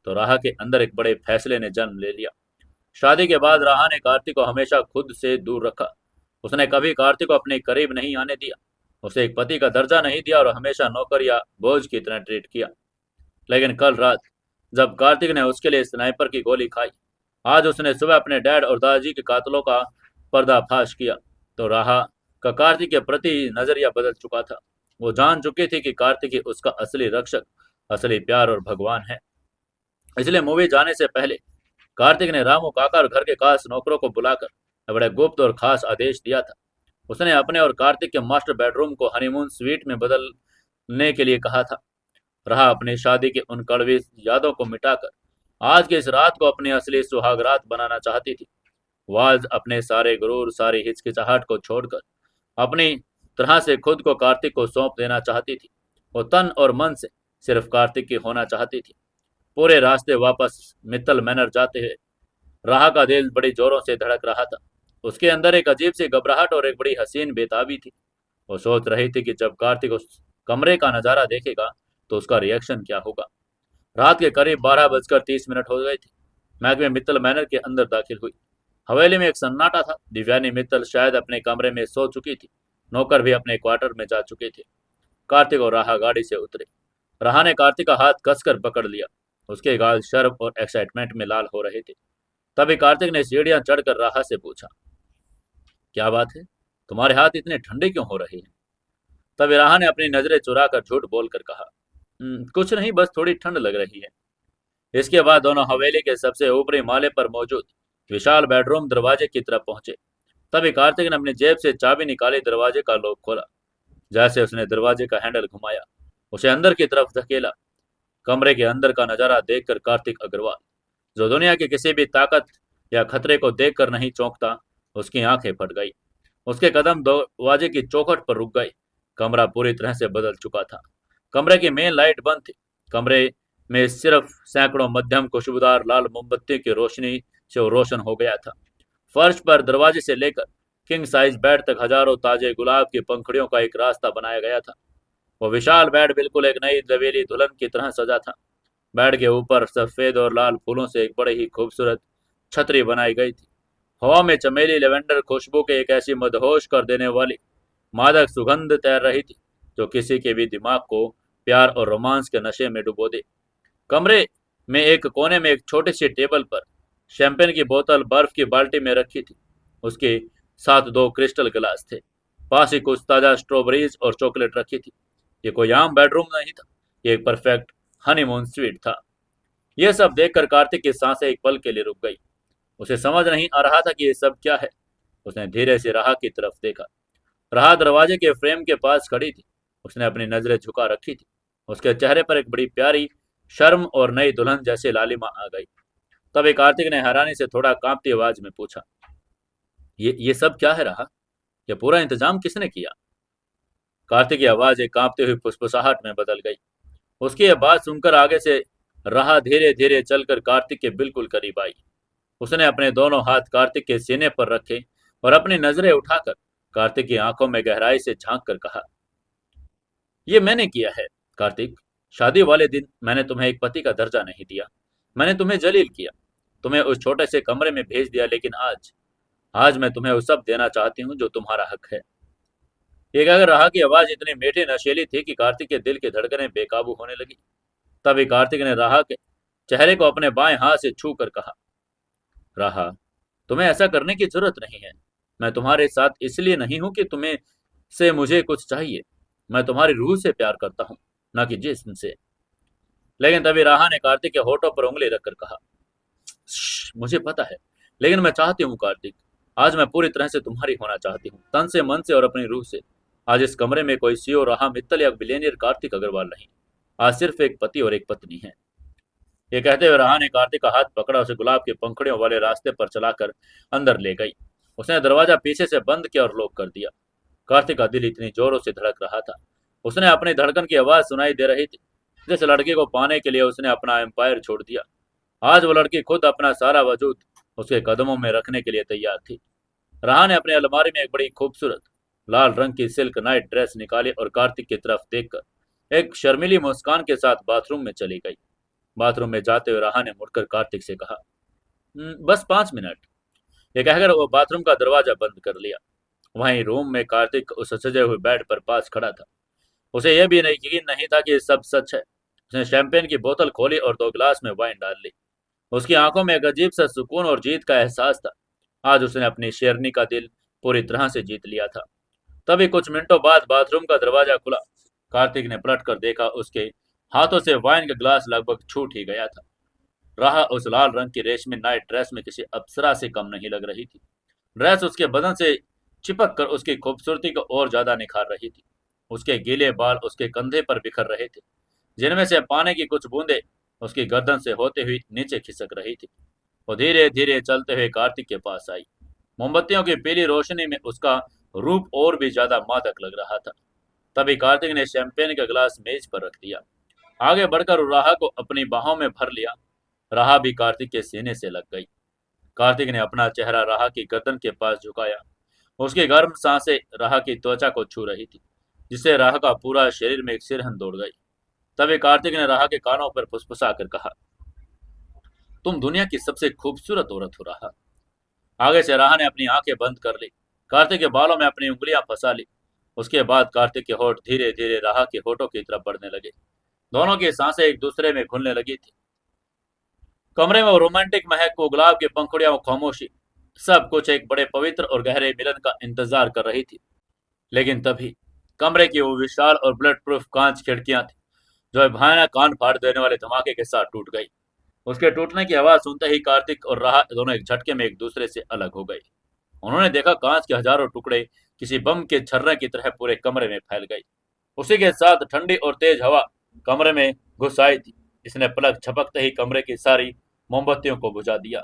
तो राह के अंदर एक बड़े फैसले ने जन्म ले लिया। शादी के बाद राह ने कार्तिक को हमेशा खुद से दूर रखा। उसने कभी कार्तिक को अपने करीब नहीं आने दिया, उसे एक पति का दर्जा नहीं दिया और हमेशा नौकर या बोझ की तरह ट्रीट किया। लेकिन कल रात जब कार्तिक ने उसके लिए स्नाइपर की गोली खाई, आज उसने सुबह अपने डैड और दादाजी के कातलों का पर्दाफाश किया, तो राह का कार्तिक के प्रति नजरिया बदल चुका था। वो जान चुकी थी कि कार्तिक ही उसका असली रक्षक असली प्यार और भगवान है। इसलिए मूवी जाने से पहले कार्तिक ने रामू काका और घर के खास नौकरों को बुलाकर बड़े गुप्त और खास आदेश दिया था। उसने अपने और कार्तिक के मास्टर बेडरूम को हनीमून स्वीट में बदलने के लिए कहा था। रहा अपनी शादी की उन कड़वी यादों को मिटाकर आज की इस रात को अपनी असली सुहागरात बनाना चाहती थी। वो आज अपने सारे गुरूर, सारी हिचकिचाहट को छोड़कर अपनी तरह से खुद को कार्तिक को सौंप देना चाहती थी। वो तन और मन से सिर्फ कार्तिक की होना चाहती थी। पूरे रास्ते वापस मित्तल मैनर जाते हुए राह का दिल बड़ी जोरों से धड़क रहा था। उसके अंदर एक अजीब सी घबराहट और एक बड़ी हसीन बेताबी थी। वो सोच रही थी कि जब कार्तिक उस कमरे का नजारा देखेगा तो उसका रिएक्शन क्या होगा। रात के करीब 12:30 हो गए थे। महकमे मित्तल मैनर के अंदर दाखिल हुई। हवेली में एक सन्नाटा था। दिव्यानी मित्तल शायद अपने कमरे में सो चुकी थी। नौकर भी अपने क्वार्टर में जा चुके थे। कार्तिक और राहा गाड़ी से उतरे। राहा ने कार्तिक का हाथ कसकर पकड़ लिया। उसके गाल शर्म और एक्साइटमेंट में लाल हो रहे थे। तभी कार्तिक ने सीढ़ियां चढ़कर राहा से पूछा, क्या बात है, तुम्हारे हाथ इतने ठंडे क्यों हो रहे हैं? तभी राहा ने अपनी नजरें चुराकर झूठ बोलकर कहा, कुछ नहीं, बस थोड़ी ठंड लग रही है।" इसके बाद दोनों हवेली के सबसे ऊपरी माले पर मौजूद विशाल बेडरूम दरवाजे की तरफ पहुंचे। तभी कार्तिक ने अपनी जेब से चाबी निकाली, दरवाजे का लॉक खोला। जैसे उसने दरवाजे का हैंडल घुमाया, उसे अंदर की तरफ धकेला। कमरे के अंदर का नजारा देखकर कार्तिक अग्रवाल, जो दुनिया की किसी भी ताकत या खतरे को देखकर नहीं चौंकता, उसकी आंखें फट गई। उसके कदम दरवाजे की चौखट पर रुक गए। कमरा पूरी तरह से बदल चुका था। कमरे की मेन लाइट बंद थी। कमरे में सिर्फ सैकड़ों मध्यम खुशबूदार लाल मोमबत्ती की रोशनी से वो रोशन हो गया था। फर्श पर दरवाजे से लेकर किंग साइज बेड तक हजारों ताजे गुलाब की पंखुड़ियों का एक रास्ता बनाया गया था। वो विशाल बेड बिल्कुल एक नई जवेली दुल्हन की तरह सजा था। बेड के ऊपर सफेद और लाल फूलों से एक बड़ी ही खूबसूरत छतरी बनाई गई थी। हवा में चमेली लेवेंडर खुशबू के एक ऐसी मदहोश कर देने वाली मादक सुगंध तैर रही थी, जो किसी के भी दिमाग को प्यार और रोमांस के नशे में डुबो दे। कमरे में एक कोने में एक छोटी सी टेबल पर शैंपेन की बोतल बर्फ की बाल्टी में रखी थी। उसके साथ दो क्रिस्टल गिलास थे। पास ही कुछ ताजा स्ट्रॉबेरीज और चॉकलेट रखी थी। ये कोई आम बेडरूम नहीं था, ये एक परफेक्ट हनीमून स्वीट था। यह सब देखकर कार्तिक की सांसें एक पल के लिए रुक गई। उसे समझ नहीं आ रहा था कि ये सब क्या है। उसने धीरे से राह की तरफ देखा। राह दरवाजे के फ्रेम के पास खड़ी थी। उसने अपनी नजरें झुका रखी थी। उसके चेहरे पर एक बड़ी प्यारी शर्म और नई दुल्हन जैसी लालिमा आ गई। तभी कार्तिक ने हैरानी से थोड़ा कांपती आवाज में पूछा, ये सब क्या है राह? ये पूरा इंतजाम किसने किया? कार्तिक की आवाज एक कांपती हुई फुसफुसाहट में बदल गई। उसकी यह बात सुनकर आगे से राह धीरे धीरे चलकर कार्तिक के बिल्कुल करीब आई। उसने अपने दोनों हाथ कार्तिक के सीने पर रखे और अपनी नजरें उठाकर कार्तिक की आंखों में गहराई से झांक कर कहा, ये मैंने किया है कार्तिक। शादी वाले दिन मैंने तुम्हें एक पति का दर्जा नहीं दिया। मैंने तुम्हें जलील किया, तुम्हें उस छोटे से कमरे में भेज दिया, लेकिन आज आज मैं तुम्हें वो सब देना चाहती हूँ जो तुम्हारा हक है। एक अगर राह की आवाज इतनी मीठी नशीली थी कि कार्तिक के दिल की धड़कनें बेकाबू होने लगी। तभी कार्तिक ने राह के चेहरे को अपने बाएं हाथ से छू कर कहा, राह, तुम्हें ऐसा करने की जरूरत नहीं है। मैं तुम्हारे साथ इसलिए नहीं हूं कि तुम्हें से मुझे कुछ चाहिए। मैं तुम्हारी रूह से प्यार करता हूँ, ना कि जिस्म से। लेकिन तभी राह ने कार्तिक के होठों पर उंगली रखकर कहा, मुझे पता है, लेकिन मैं चाहती हूँ कार्तिक, आज मैं पूरी तरह से तुम्हारी होना चाहती हूँ, तन से, मन से और अपनी रूह से। आज इस कमरे में कोई सीओ राह मित्तल या बिलियनियर कार्तिक अग्रवाल नहीं। आज सिर्फ एक पति और एक पत्नी है। ये कहते हुए राह ने कार्तिक का हाथ पकड़ा, उसे गुलाब की पंखुड़ियों वाले रास्ते पर चलाकर अंदर ले गई। उसने दरवाजा पीछे से बंद किया और लॉक कर दिया। कार्तिक का दिल इतनी जोरों से धड़क रहा था। उसने अपनी धड़कन की आवाज सुनाई दे रही थी। जिस लड़की को पाने के लिए उसने अपना एम्पायर छोड़ दिया, आज वो लड़की खुद अपना सारा वजूद उसके कदमों में रखने के लिए तैयार थी। राह ने अपनी अलमारी में एक बड़ी खूबसूरत लाल रंग की सिल्क नाइट ड्रेस निकाली और कार्तिक की तरफ देखकर एक शर्मीली मुस्कान के साथ बाथरूम में चली गई। बाथरूम में जाते हुए राह ने मुड़कर कार्तिक से कहा, बस 5 मिनट।" ये कहकर वो बाथरूम का दरवाजा बंद कर लिया। वहीं रूम में कार्तिक उस सजे हुए बेड पर पास खड़ा था। उसे यह भी नहीं यकीन नहीं था कि ये सब सच है। उसने शैंपेन की बोतल खोली और 2 गिलास में वाइन डाल ली। उसकी आंखों में एक अजीब सा सुकून और जीत का एहसास था। आज उसने अपनी शेरनी का दिल पूरी तरह से जीत लिया था। तभी कुछ मिनटों बाद बाथरूम का दरवाजा खुला। कार्तिक ने पलट कर देखा। उसके हाथों से वाइन का ग्लास लगभग छूट ही गया था। राह उस लाल रंग की रेशमी नाइट ड्रेस में किसी अप्सरा से कम नहीं लग रही थी। ड्रेस उसके बदन से चिपक कर उसकी खूबसूरती को और ज्यादा निखार रही थी। उसके गीले बाल उसके कंधे पर बिखर रहे थे, जिनमें से पानी की कुछ बूंदें उसकी गर्दन से होते हुए नीचे खिसक रही थी। वो धीरे धीरे चलते हुए कार्तिक के पास आई। मोमबत्तियों की पीली रोशनी में उसका रूप और भी ज्यादा मादक लग रहा था। तभी कार्तिक ने शैंपेन का गिलास मेज पर रख दिया। आगे बढ़कर राहा को अपनी बाहों में भर लिया। राहा भी कार्तिक के सीने से लग गई। कार्तिक ने अपना चेहरा राहा की गर्दन के पास झुकाया। उसकी गर्म सांसें राहा की त्वचा को छू रही थी, जिससे राहा का पूरा शरीर में एक सिरहन दौड़ गई। तभी कार्तिक ने राहा के कानों पर फुसफुसा कर कहा, तुम दुनिया की सबसे खूबसूरत औरत हो राहा। आगे से राहा ने अपनी आंखें बंद कर ली। कार्तिक के बालों में अपनी उंगलियां फंसा ली। उसके बाद कार्तिक के होठ धीरे धीरे राहा के होठों की तरफ बढ़ने लगे। दोनों की सांसें एक दूसरे में घुलने लगी थी। कमरे में वो रोमांटिक महक, वो गुलाब की पंखुड़ियां, वो खामोशी, सब कुछ एक बड़े पवित्र और गहरे मिलन का इंतजार कर रही थी। लेकिन तभी कमरे की वो विशाल और बुलेट प्रूफ कांच खिड़कियां थी, जो एक भयानक कान फाड़ देने वाले धमाके के साथ टूट गई। उसके टूटने की आवाज सुनते ही कार्तिक और राहा दोनों एक झटके में एक दूसरे से अलग हो गए। उन्होंने देखा कांच के हजारों टुकड़े किसी बम के छर्रे की तरह पूरे कमरे में फैल गई। उसी के साथ ठंडी और तेज हवा कमरे में घुस आई थी। इसने पलक झपकते ही कमरे की सारी मोमबत्तियों को बुझा दिया।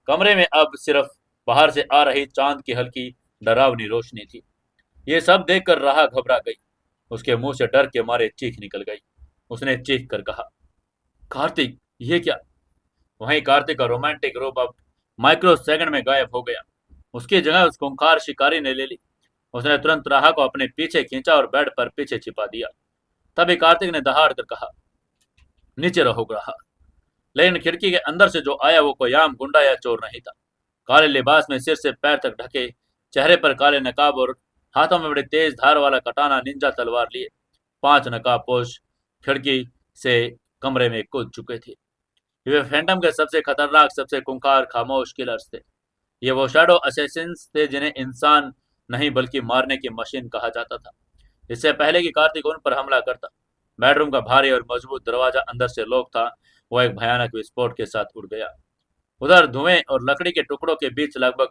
कमरे में अब सिर्फ बाहर से आ रही चांद की हल्की डरावनी रोशनी थी। ये सब देखकर राहा घबरा गई। उसके मुंह से डर के मारे चीख निकल गई। उसने चीख कर कहा, कार्तिक, ये क्या? वहीं कार्तिक का रोमांटिक रूप अब माइक्रो सेकंड में गायब हो गया। उसकी जगह उस खूंखार शिकारी ने ले ली। उसने तुरंत राहा को अपने पीछे खींचा और बेड पर पीछे छिपा दिया। तभी कार्तिक ने दहाड़ कर कहा, नीचे रहो राहा। लेकिन खिड़की के अंदर से जो आया वो कोई आम गुंडा या चोर नहीं था। काले लिबास में सिर से पैर तक ढके, चेहरे पर काले नकाब और हाथों में बड़े तेज धार वाला कटाना निंजा तलवार लिए 5 नकाबपोश खिड़की से कमरे में कूद चुके थे। वे फैंटम के सबसे खतरनाक, सबसे खूंखार, खामोश किलर्स थे। ये वो शैडो असेसिन्स थे जिन्हें इंसान नहीं बल्कि मारने की मशीन कहा जाता था। इससे पहले कि कार्तिक उन पर हमला करता, बेडरूम का भारी और मजबूत दरवाजा अंदर से लॉक था। वो एक भयानक विस्फोट के साथ उड़ गया। उधर धुएं और लकड़ी के टुकड़ों के बीच लगभग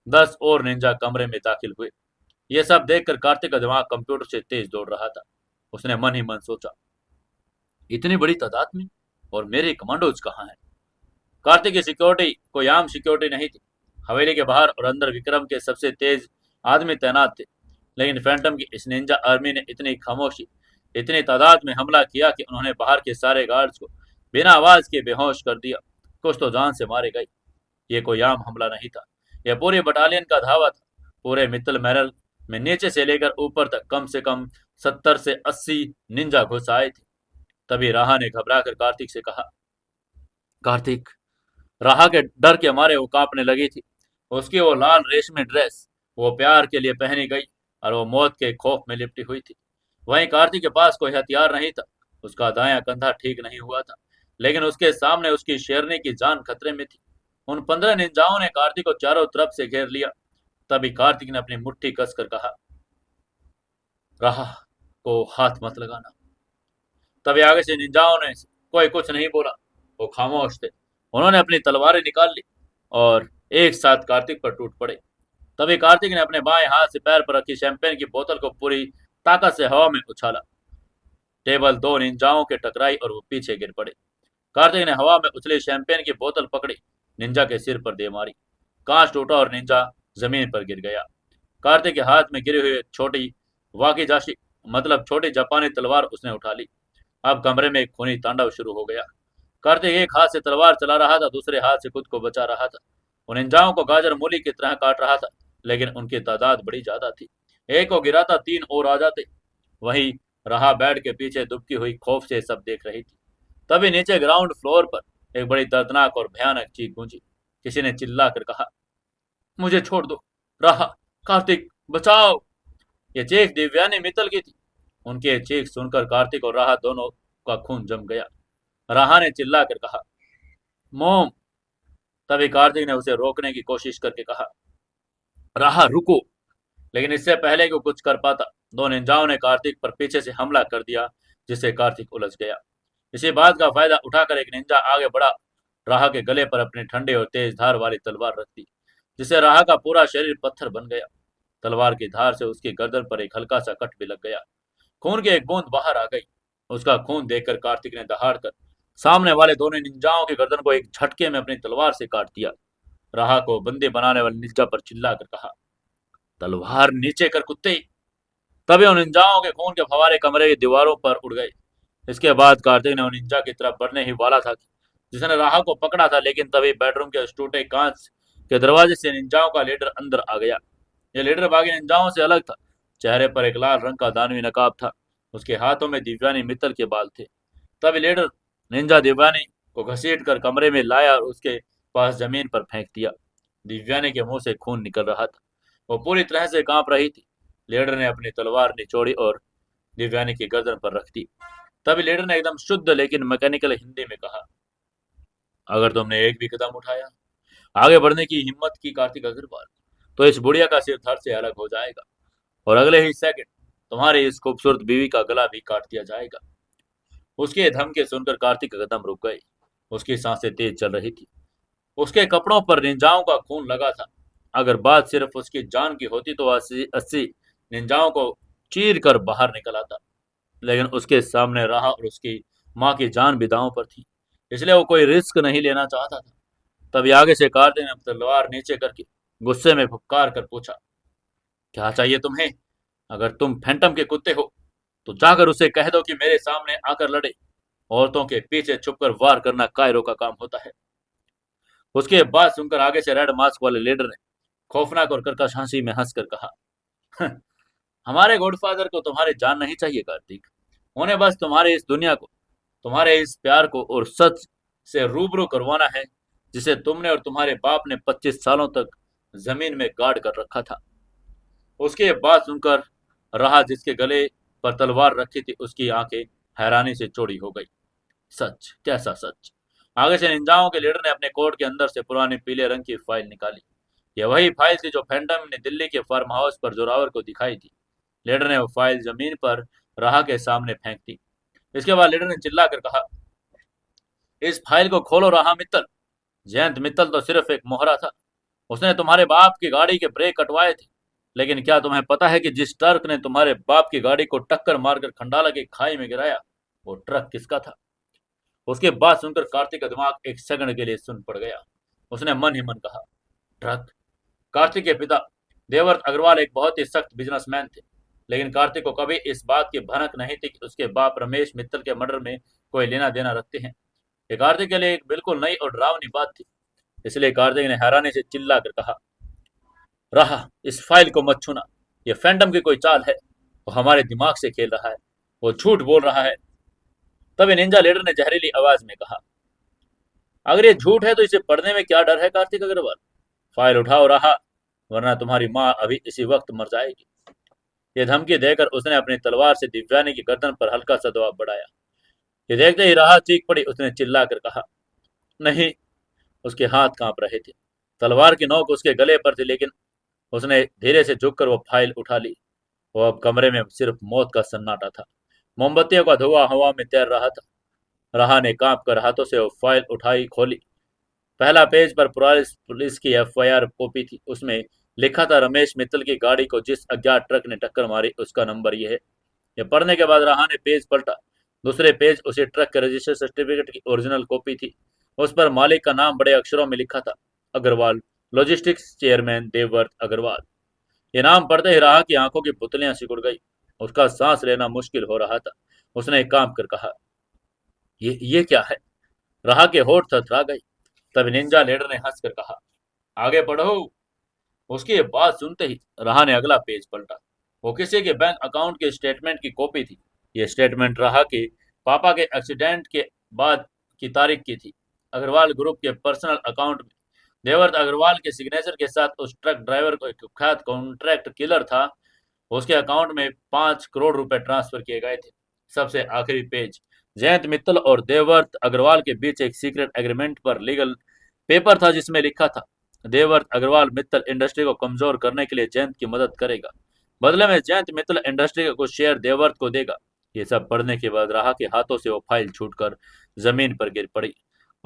10 और निंजा कमरे में दाखिल हुए। यह सब देखकर कार्तिक का दिमाग कंप्यूटर से तेज दौड़ रहा था। उसने मन ही मन सोचा, इतनी बड़ी तादाद में, और मेरे कमांडोज कहाँ हैं? कार्तिक की सिक्योरिटी कोई आम सिक्योरिटी नहीं थी। हवेली के बाहर और अंदर विक्रम के सबसे तेज आदमी तैनात थे। लेकिन फैंटम की इस निंजा आर्मी ने इतनी खामोशी, इतनी तादाद में हमला किया कि उन्होंने बाहर के सारे गार्ड्स को बिना आवाज के बेहोश कर दिया। कुछ तो जान से मारे गए। ये कोई आम हमला नहीं था। यह पूरी बटालियन का धावा था। पूरे मित्तल मैरल में नीचे से लेकर ऊपर तक कम से कम 70 से 80 निंजा घुस आए थे। तभी राहा ने घबरा कर कार्तिक से कहा, कार्तिक। राहा के डर के मारे वो कांपने लगी थी। उसकी वो लाल रेशमी ड्रेस वो प्यार के लिए पहनी गई और वो मौत के खौफ में लिपटी हुई थी। वहीं कार्तिक के पास कोई हथियार नहीं था। उसका दायां कंधा ठीक नहीं हुआ था, लेकिन उसके सामने उसकी शेरनी की जान खतरे में थी। उन 15 निंजाओं ने कार्तिक को चारों तरफ से घेर लिया। तभी कार्तिक ने अपनी मुट्ठी कसकर कहा, राहा को हाथ मत लगाना। तभी आगे से निंजाओं ने कोई कुछ नहीं बोला। वो खामोश थे। उन्होंने अपनी तलवारें निकाल ली और एक साथ कार्तिक पर टूट पड़े। तभी कार्तिक ने अपने बाएं हाथ से पैर पर रखी शैंपेन की बोतल को पूरी ताकत से हवा में उछाला। टेबल 2 निंजाओं के टकराई और वो पीछे गिर पड़े। कार्तिक ने हवा में उछली शैंपेन की बोतल पकड़ी, निंजा के सिर पर दे मारी। कांच टूटा और निंजा जमीन पर गिर गया। कार्तिक के हाथ में गिरी हुई एक छोटी वाकीजाशी, मतलब छोटी जापानी तलवार उसने उठा ली। अब कमरे में एक खूनी तांडव शुरू हो गया। कार्तिक एक हाथ से तलवार चला रहा था, दूसरे हाथ से खुद को बचा रहा था। उन निंजाओं को गाजर मूली की तरह काट रहा था, लेकिन उनकी तादाद बड़ी ज्यादा थी। एक को गिराता 3 और आ जाते। वहीं राहा बेड के पीछे दुबकी हुई खौफ से सब देख रही थी। तभी नीचे ग्राउंड फ्लोर पर एक बड़ी दर्दनाक और भयानक चीख गूंजी। किसी ने चिल्ला कर कहा, मुझे छोड़ दो, राहा, कार्तिक, बचाओ। ये चीख दिव्यानी मित्तल की थी। उनकी ये चीख सुनकर कार्तिक और राहा दोनों का खून जम गया। राहा ने चिल्ला कर कहा, मोम। तभी कार्तिक ने उसे रोकने की कोशिश करके कहा, राहा रुको। लेकिन इससे पहले कि वो कुछ कर पाता, 2 निंजाओं ने कार्तिक पर पीछे से हमला कर दिया, जिससे कार्तिक उलझ गया। इसी बात का फायदा उठाकर एक निंजा आगे बढ़ा, राहा के गले पर अपनी ठंडी और तेज धार वाली तलवार रख दी, जिससे राहा का पूरा शरीर पत्थर बन गया। तलवार की धार से उसकी गर्दन पर एक हल्का सा कट भी लग गया। खून की एक बूंद बाहर आ गई। उसका खून देखकर कार्तिक ने दहाड़कर सामने वाले दोनों निंजाओं की गर्दन को एक झटके में अपनी तलवार से काट दिया। राहा को बंदी बनाने वाले निंजा पर चिल्लाकर कहा, तलवार नीचे कर कुत्ते। तभी उन निंजाओं के खून के फवारे कमरे की दीवारों पर उड़ गए। इसके बाद कार्तिक ने उन निंजा की तरफ बढ़ने ही वाला था जिसने राहा को पकड़ा था, लेकिन तभी बेडरूम के उस टूटे कांच के दरवाजे से निंजाओं का लीडर अंदर आ गया। यह लीडर बाकी निंजाओं से अलग था। चेहरे पर एक लाल रंग का दानवी नकाब था। उसके हाथों में दिव्यानी मित्तल के बाल थे। तभी लीडर निंजा दिव्यानी को घसीट कर कमरे में लाया और उसके पास जमीन पर फेंक दिया। दिव्यानी के मुंह से खून निकल रहा था। वो पूरी तरह से कांप रही थी। लीडर ने अपनी तलवार निचोड़ी और दिव्यानी की गर्दन पर रख दी। तभी लीडर ने एकदम शुद्ध लेकिन मैकेनिकल हिंदी में कहा, अगर तुमने एक भी कदम उठाया, आगे बढ़ने की हिम्मत की कार्तिक अग्रवाल, तो इस बुढ़िया का सिर धड़ से अलग हो जाएगा और अगले ही सेकंड तुम्हारी इस खूबसूरत बीवी का गला भी काट दिया जाएगा। उसके धमके सुनकर कार्तिक का कदम रुक गए। उसकी सांसें तेज चल रही थी। उसके कपड़ों पर निंजाओं का खून लगा था। अगर बात सिर्फ उसकी जान की होती तो 80 निंजाओं को चीर कर बाहर निकल आता, लेकिन उसके सामने राहा और उसकी माँ की जान भी दांव पर थी, इसलिए वो कोई रिस्क नहीं लेना चाहता था। तभी आगे से कार्तिक ने तलवार नीचे करके गुस्से में फुफकार कर पूछा, क्या चाहिए तुम्हें? अगर तुम फैंटम के कुत्ते हो तो जाकर उसे कह दो कि मेरे सामने आकर लड़े। औरतों के पीछे छुपकर वार करना कायरों का काम होता है। उसके बाद सुनकर आगे से रेड मास्क वाले लीडर ने खौफनाक और कर्कश हंसी में हंसकर कहा, हमारे गॉडफादर को तुम्हारी जान नहीं चाहिए कार्तिक। उन्हें बस तुम्हारी इस दुनिया को, तुम्हारे इस प्यार को और सच से रूबरू करवाना है, जिसे तुमने और तुम्हारे बाप ने 25 सालों तक जमीन में गाड़ कर रखा था। उसके बाद सुनकर रहा जिसके गले पर तलवार रखी थी, उसकी आंखें हैरानी से चौड़ी हो गई। सच, कैसा सच? आगे से निंजाओं के लीडर ने अपने कोट के अंदर से पुरानी पीले रंग की फाइल निकाली। यह वही फाइल थी जो फैंटम ने दिल्ली के फार्म हाउस पर जोरावर को दिखाई थी। लीडर ने वो फाइल जमीन पर राहा के सामने फेंक दी। इसके बाद लीडर ने चिल्लाकर कहा, इस फाइल को खोलो राहा मित्तल। जयंत मित्तल तो सिर्फ एक मोहरा था। उसने तुम्हारे बाप की गाड़ी के ब्रेक कटवाए थे। लेकिन क्या तुम्हें पता है कि जिस ट्रक ने तुम्हारे बाप की गाड़ी को टक्कर मारकर खंडाला की खाई में गिराया, वो ट्रक किसका था? उसके बाद सुनकर कार्तिक का दिमाग एक सेकंड के लिए सुन पड़ गया। उसने मन ही मन कहा, ट्रक? कार्तिक के पिता देवर्त अग्रवाल एक बहुत ही सख्त बिजनेसमैन थे, लेकिन कार्तिक को कभी इस बात की भनक नहीं थी कि उसके बाप रमेश मित्तल के मर्डर में कोई लेना देना रखते हैं। ये कार्तिक के लिए एक बिल्कुल नई और डरावनी बात थी। इसलिए कार्तिक ने हैरानी से चिल्ला कर कहा, रहा इस फाइल को मत छूना। यह फैंटम की कोई चाल है। वो हमारे दिमाग से खेल रहा है। वो झूठ बोल रहा है। तभी निंजा लीडर ने जहरीली आवाज में कहा, अगर ये झूठ है तो इसे पढ़ने में क्या डर है कार्तिक अग्रवाल? फाइल उठाओ रहा, वरना तुम्हारी माँ अभी इसी वक्त मर जाएगी। ये धमकी देकर उसने अपनी तलवार से दिव्यानी की गर्दन पर हल्का सा दबाव बढ़ाया। ये देखते ही राहा चीख पड़ी। उसने चिल्लाकर कहा, नहीं। उसके हाथ कांप रहे थे। तलवार की नोक उसके गले पर थी, लेकिन उसने धीरे से झुककर वो फाइल उठा ली। वो अब कमरे में सिर्फ मौत का सन्नाटा था। मोमबत्तियों का धुआं हवा में तैर रहा था। राहा ने कांप कर हाथों से वो फाइल उठाई, खोली। पहला पेज पर पुलिस की एफआईआर कॉपी थी। उसमें लिखा था, रमेश मित्तल की गाड़ी को जिस अज्ञात ट्रक ने टक्कर मारी उसका नंबर यह है। यह पढ़ने के बाद राहा ने पेज पलटा। दूसरे पेज उसी ट्रक के रजिस्टर सर्टिफिकेट की ओरिजिनल कॉपी थी। उस पर मालिक का नाम बड़े अक्षरों में लिखा था, अग्रवाल लॉजिस्टिक्स चेयरमैन देवव्रत अग्रवाल। ये नाम पढ़ते ही राहा की आंखों की पुतलियां सिकुड़ गई। उसका सांस लेना मुश्किल हो रहा था। उसने एक काम कर कहा, ये क्या है? राहा के होठ थरथरा गए। तब निंजा लीडर ने हंसकर कहा, आगे पढ़ो। उसकी ये बात सुनते ही राहा ने अगला पेज पलटा। वो किसी के बैंक अकाउंट के स्टेटमेंट की कॉपी थी। ये स्टेटमेंट राहा के पापा के एक्सीडेंट के बाद की तारीख की थी। अग्रवाल ग्रुप के पर्सनल अकाउंट में देवर्त अग्रवाल के सिग्नेचर के साथ उस ट्रक ड्राइवर को एक कुख्यात कॉन्ट्रैक्ट किलर था, उसके अकाउंट में 5 करोड़ रुपए ट्रांसफर किए गए थे। सबसे आखिरी पेज जयंत मित्तल और देवर्त अग्रवाल के बीच एक सीक्रेट एग्रीमेंट पर लीगल पेपर था, जिसमें लिखा था, देवर्त अग्रवाल मित्तल इंडस्ट्री को कमजोर करने के लिए जयंत की मदद करेगा। बदले में जयंत मित्तल इंडस्ट्री का कुछ शेयर देवर्त को देगा। ये सब पढ़ने के बाद राहा के हाथों से वो फाइल छूटकर जमीन पर गिर पड़ी।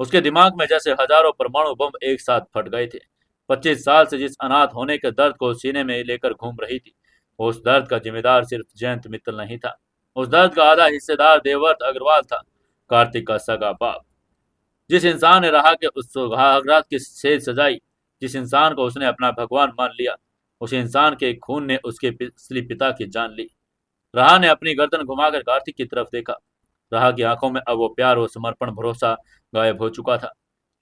उसके दिमाग में जैसे हजारों परमाणु बम एक साथ फट गए थे। 25 साल से जिस अनाथ होने के दर्द को सीने में लेकर घूम रही थी, उस दर्द का जिम्मेदार सिर्फ जयंत मित्तल नहीं था। उस दर्द का आधा हिस्सेदार देवव्रत अग्रवाल था, कार्तिक का सगा बाप। जिस इंसान ने रहा के उस सुहागरात की सेज सजाई, जिस इंसान को उसने अपना भगवान मान लिया, उस इंसान के खून ने उसके असली पिता की जान ली। रहा ने अपनी गर्दन घुमाकर कार्तिक की तरफ देखा। रहा की आंखों में अब वो प्यार, वो समर्पण, भरोसा गायब हो चुका था।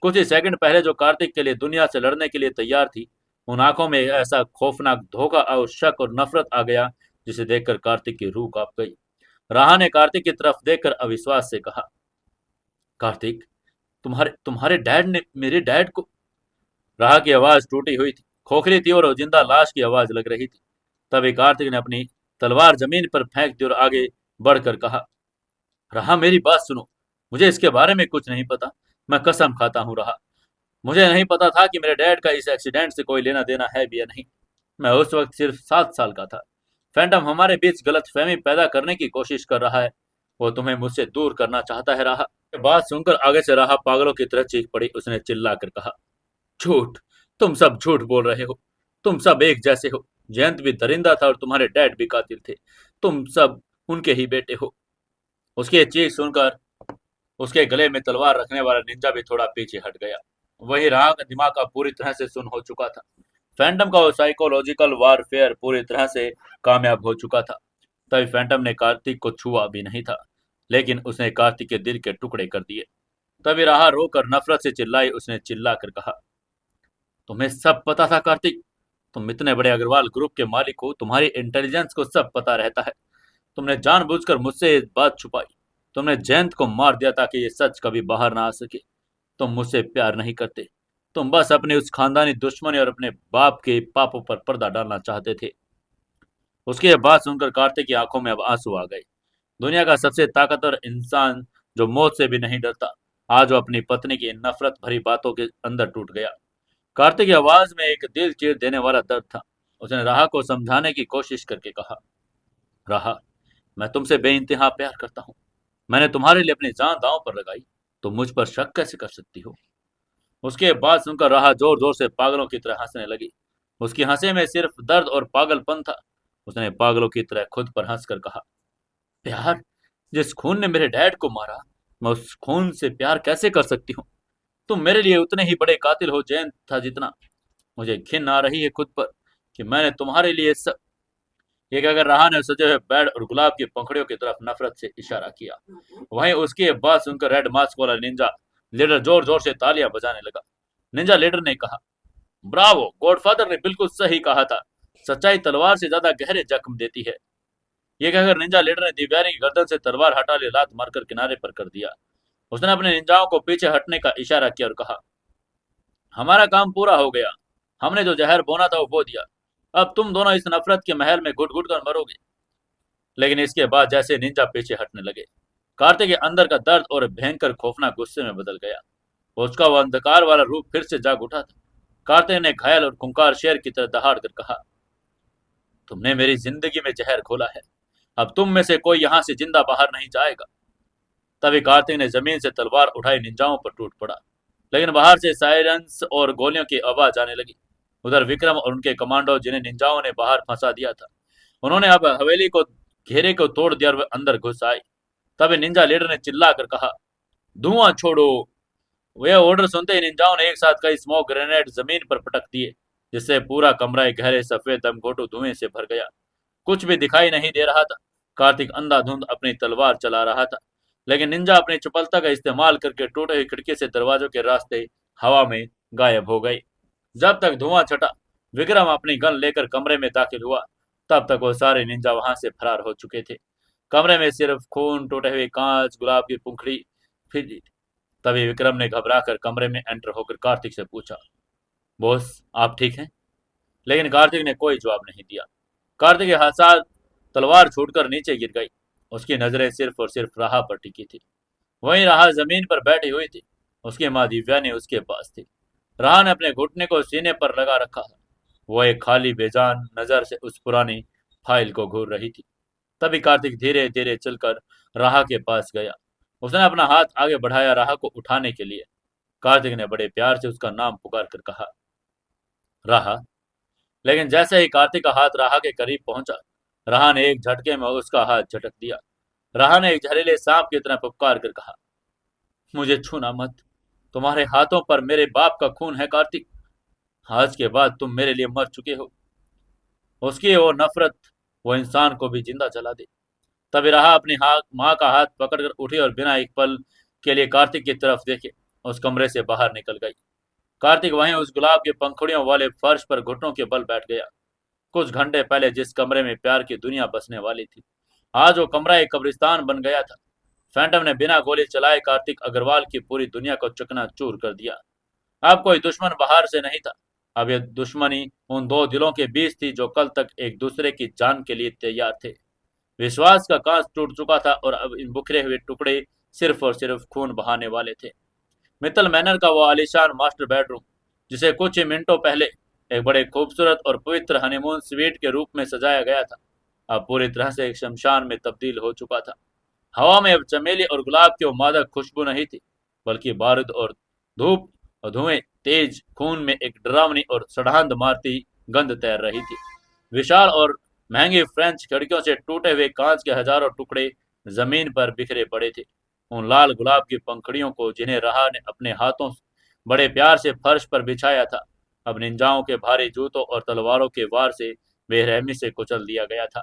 कुछ ही सेकंड पहले जो कार्तिक के लिए दुनिया से लड़ने के लिए तैयार थी, उन आंखों में ऐसा खौफनाक धोखा और शक और नफरत आ गया जिसे देखकर कार्तिक की रूह कांप गई। राहा ने कार्तिक की तरफ देखकर अविश्वास से कहा, कार्तिक, तुम्हारे तुम्हारे डैड ने मेरे डैड को। राहा की आवाज टूटी हुई थी, खोखली थी और जिंदा लाश की आवाज लग रही थी। तभी कार्तिक ने अपनी तलवार जमीन पर फेंक दी और आगे बढ़कर कहा, रहा मेरी बात सुनो, मुझे इसके बारे में कुछ नहीं पता। मैं कसम खाता हूँ रहा, मुझे नहीं पता था कि मेरे डैड का इस एक्सीडेंट से कोई लेना देना है भी या नहीं। मैं उस वक्त सिर्फ 7 साल का था। फैंटम हमारे बीच गलतफहमी पैदा करने की कोशिश कर रहा है। वो तुम्हें मुझसे दूर करना चाहता है रहा। बात सुनकर आगे से रहा पागलों की तरह चीख पड़ी। उसने चिल्ला कर कहा, झूठ, तुम सब झूठ बोल रहे हो। तुम सब एक जैसे हो। जयंत भी दरिंदा था और तुम्हारे डैड भी कातिल थे। तुम सब उनके ही बेटे हो। उसकी चीख सुनकर उसके गले में तलवार रखने वाला निंजा भी थोड़ा पीछे हट गया। वही राह का दिमाग अब पूरी तरह से सुन हो चुका था। फैंटम का वो साइकोलॉजिकल वारफेयर पूरी तरह से कामयाब हो चुका था। तभी फैंटम ने कार्तिक को छुआ भी नहीं था, लेकिन उसने कार्तिक के दिल के टुकड़े कर दिए। तभी राह रोकर नफरत से चिल्लाई। उसने चिल्ला कर कहा, तुम्हें सब पता था कार्तिक। तुम इतने बड़े अग्रवाल ग्रुप के मालिक हो, तुम्हारी इंटेलिजेंस को सब पता रहता है। तुमने जानबूझकर मुझसे ये बात छुपाई। तुमने जयंत को मार दिया ताकि ये सच कभी बाहर ना आ सके। तुम मुझसे प्यार नहीं करते। तुम बस अपने उस खानदानी दुश्मनी और अपने बाप के पापों पर पर्दा डालना चाहते थे। उसकी यह बात सुनकर कार्तिक की आंखों में अब आंसू आ गए। दुनिया का सबसे ताकतवर इंसान जो मौत से भी नहीं डरता, आज वो अपनी पत्नी की इन नफरत भरी बातों के अंदर टूट गया। कार्तिक की आवाज में एक दिल चीर देने वाला दर्द था। उसने राह को समझाने की कोशिश करके कहा, राह, मैं तुमसे बेइंतहा प्यार करता हूँ। मैंने तुम्हारे लिए अपनी जान दांव पर लगाई। तुम मुझ पर शक कैसे कर सकती हो? उसके बाद सुनकर राह जोर जोर से पागलों की तरह हंसने लगी। उसकी हंसी में सिर्फ दर्द और पागलपन था। उसने पागलों की तरह खुद पर हंसकर कहा, प्यार? जिस खून ने मेरे डैड को मारा, मैं उस खून से प्यार कैसे कर सकती हूँ? तुम मेरे लिए उतने ही बड़े कातिल हो जयंत था जितना। मुझे घिन आ रही है खुद पर कि मैंने तुम्हारे लिए सब। ये कहकर राह ने सजे हुए बेड और गुलाब की पंखुड़ियों की तरफ नफरत से इशारा किया। वहीं उसकी ये बात सुनकर रेड मास्क वाला निंजा लीडर जोर जोर से तालियां बजाने लगा। निंजा लीडर ने कहा, ब्रावो, गॉडफादर ने बिल्कुल सही कहा था। सच्चाई तलवार से ज्यादा गहरे जख्म देती है। ये कहकर निंजा लीडर ने दिव्यानी की गर्दन से तलवार हटा ले लात मारकर किनारे पर कर दिया। उसने अपने निंजाओं को पीछे हटने का इशारा किया और कहा, हमारा काम पूरा हो गया। हमने जो जहर बोना था वो बो दिया। अब तुम दोनों इस नफरत के महल में घुट घुट कर मरोगे। लेकिन इसके बाद जैसे निंजा पीछे हटने लगे, कार्तिक के अंदर का दर्द और भयंकर खौफनाक गुस्से में बदल गया। उसका वह अंधकार वाला रूप फिर से जाग उठा था। कार्तिक ने घायल और खुंखार शेर की तरह दहाड़ कर कहा, तुमने मेरी जिंदगी में जहर घोला है। अब तुम में से कोई यहां से जिंदा बाहर नहीं जाएगा। तभी कार्तिक ने जमीन से तलवार उठाई निंजाओं पर टूट पड़ा। लेकिन बाहर से सायरन्स और गोलियों की आवाज आने लगी। उधर विक्रम और उनके कमांडो, जिन्हें निंजाओं ने बाहर फंसा दिया था, उन्होंने अब हवेली को घेरे को तोड़ दिया और वे अंदर घुस आए। तभी निंजा लीडर ने चिल्ला कर कहा, धुआं छोड़ो। वह ऑर्डर सुनते ही निंजाओं ने एक साथ कई स्मोक ग्रेनेड जमीन पर पटक दिए, जिससे पूरा कमरा एक गहरे सफेद दमघोटू धुएं से भर गया। कुछ भी दिखाई नहीं दे रहा था। कार्तिक अंधाधुंध अपनी तलवार चला रहा था, लेकिन निंजा अपनी चपलता का इस्तेमाल करके टूटे हुई खिड़की से दरवाजों के रास्ते हवा में गायब हो गई। जब तक धुआं छटा, विक्रम अपनी गन लेकर कमरे में दाखिल हुआ। तब तक वो सारे निंजा वहां से फरार हो चुके थे। कमरे में सिर्फ खून, टूटे हुए कांच, गुलाब की पंखुड़ी फिर थी। तभी विक्रम ने घबराकर कमरे में एंटर होकर कार्तिक से पूछा, बॉस आप ठीक हैं? लेकिन कार्तिक ने कोई जवाब नहीं दिया। कार्तिक के हाथ तलवार छूटकर नीचे गिर गई। उसकी नजरें सिर्फ और सिर्फ राह पर टिकी थी। वहीं राह जमीन पर बैठी हुई थी। उसकी माँ दिव्यानी उसके पास थी। राह ने अपने घुटने को सीने पर लगा रखा था। वो एक खाली बेजान नजर से उस पुरानी फाइल को घूर रही थी। तभी कार्तिक धीरे धीरे चलकर राहा के पास गया। उसने अपना हाथ आगे बढ़ाया राहा को उठाने के लिए। कार्तिक ने बड़े प्यार से उसका नाम पुकार कर कहा, राहा। लेकिन जैसे ही कार्तिक का हाथ राहा के करीब पहुंचा, राहा ने एक झटके में उसका हाथ झटक दिया। राहा ने एक जहरीले सांप की तरह पुकार कर कहा, मुझे छूना मत, तुम्हारे हाथों पर मेरे बाप का खून है कार्तिक, आज के बाद तुम मेरे लिए मर चुके हो। उसकी वो नफरत वो इंसान को भी जिंदा जला दे। तभी राहा अपनी माँ का हाथ पकड़कर उठी और बिना एक पल के लिए कार्तिक की तरफ देखे उस कमरे से बाहर निकल गई। कार्तिक वहीं उस गुलाब की पंखुड़ियों वाले फर्श पर घुटनों के बल बैठ गया। कुछ घंटे पहले जिस कमरे में प्यार की दुनिया बसने वाली थी, आज वो कमरा एक कब्रिस्तान बन गया था। फैंटम ने बिना गोली चलाए कार्तिक अग्रवाल की पूरी दुनिया को चकनाचूर कर दिया। अब कोई दुश्मन बाहर से नहीं था, अब यह दुश्मनी उन दो दिलों के बीच थी जो कल तक एक दूसरे की जान के लिए तैयार थे। विश्वास का कांच टूट चुका था और अब इन बिखरे हुए टुकड़े सिर्फ और सिर्फ खून बहाने वाले थे। मित्तल मैनर का वो आलीशान मास्टर बेडरूम, जिसे कुछ ही मिनटों पहले एक बड़े खूबसूरत और पवित्र हनीमून स्वीट के रूप में सजाया गया था, अब पूरी तरह से एक शमशान में तब्दील हो चुका था। हवा में अब चमेली और गुलाब की वो मादक खुशबू नहीं थी, बल्कि बारूद और धूप और धुएं तेज खून में एक डरावनी और सड़ांध मारती गंध तैर रही थी। विशाल और महंगी फ्रेंच खिड़कियों से टूटे हुए कांच के हजारों टुकड़े जमीन पर बिखरे पड़े थे। उन लाल गुलाब की पंखड़ियों को जिन्हें राह ने अपने हाथों बड़े प्यार से फर्श पर बिछाया था, अब निंजाओं के भारी जूतों और तलवारों के वार से बेरहमी से कुचल दिया गया था।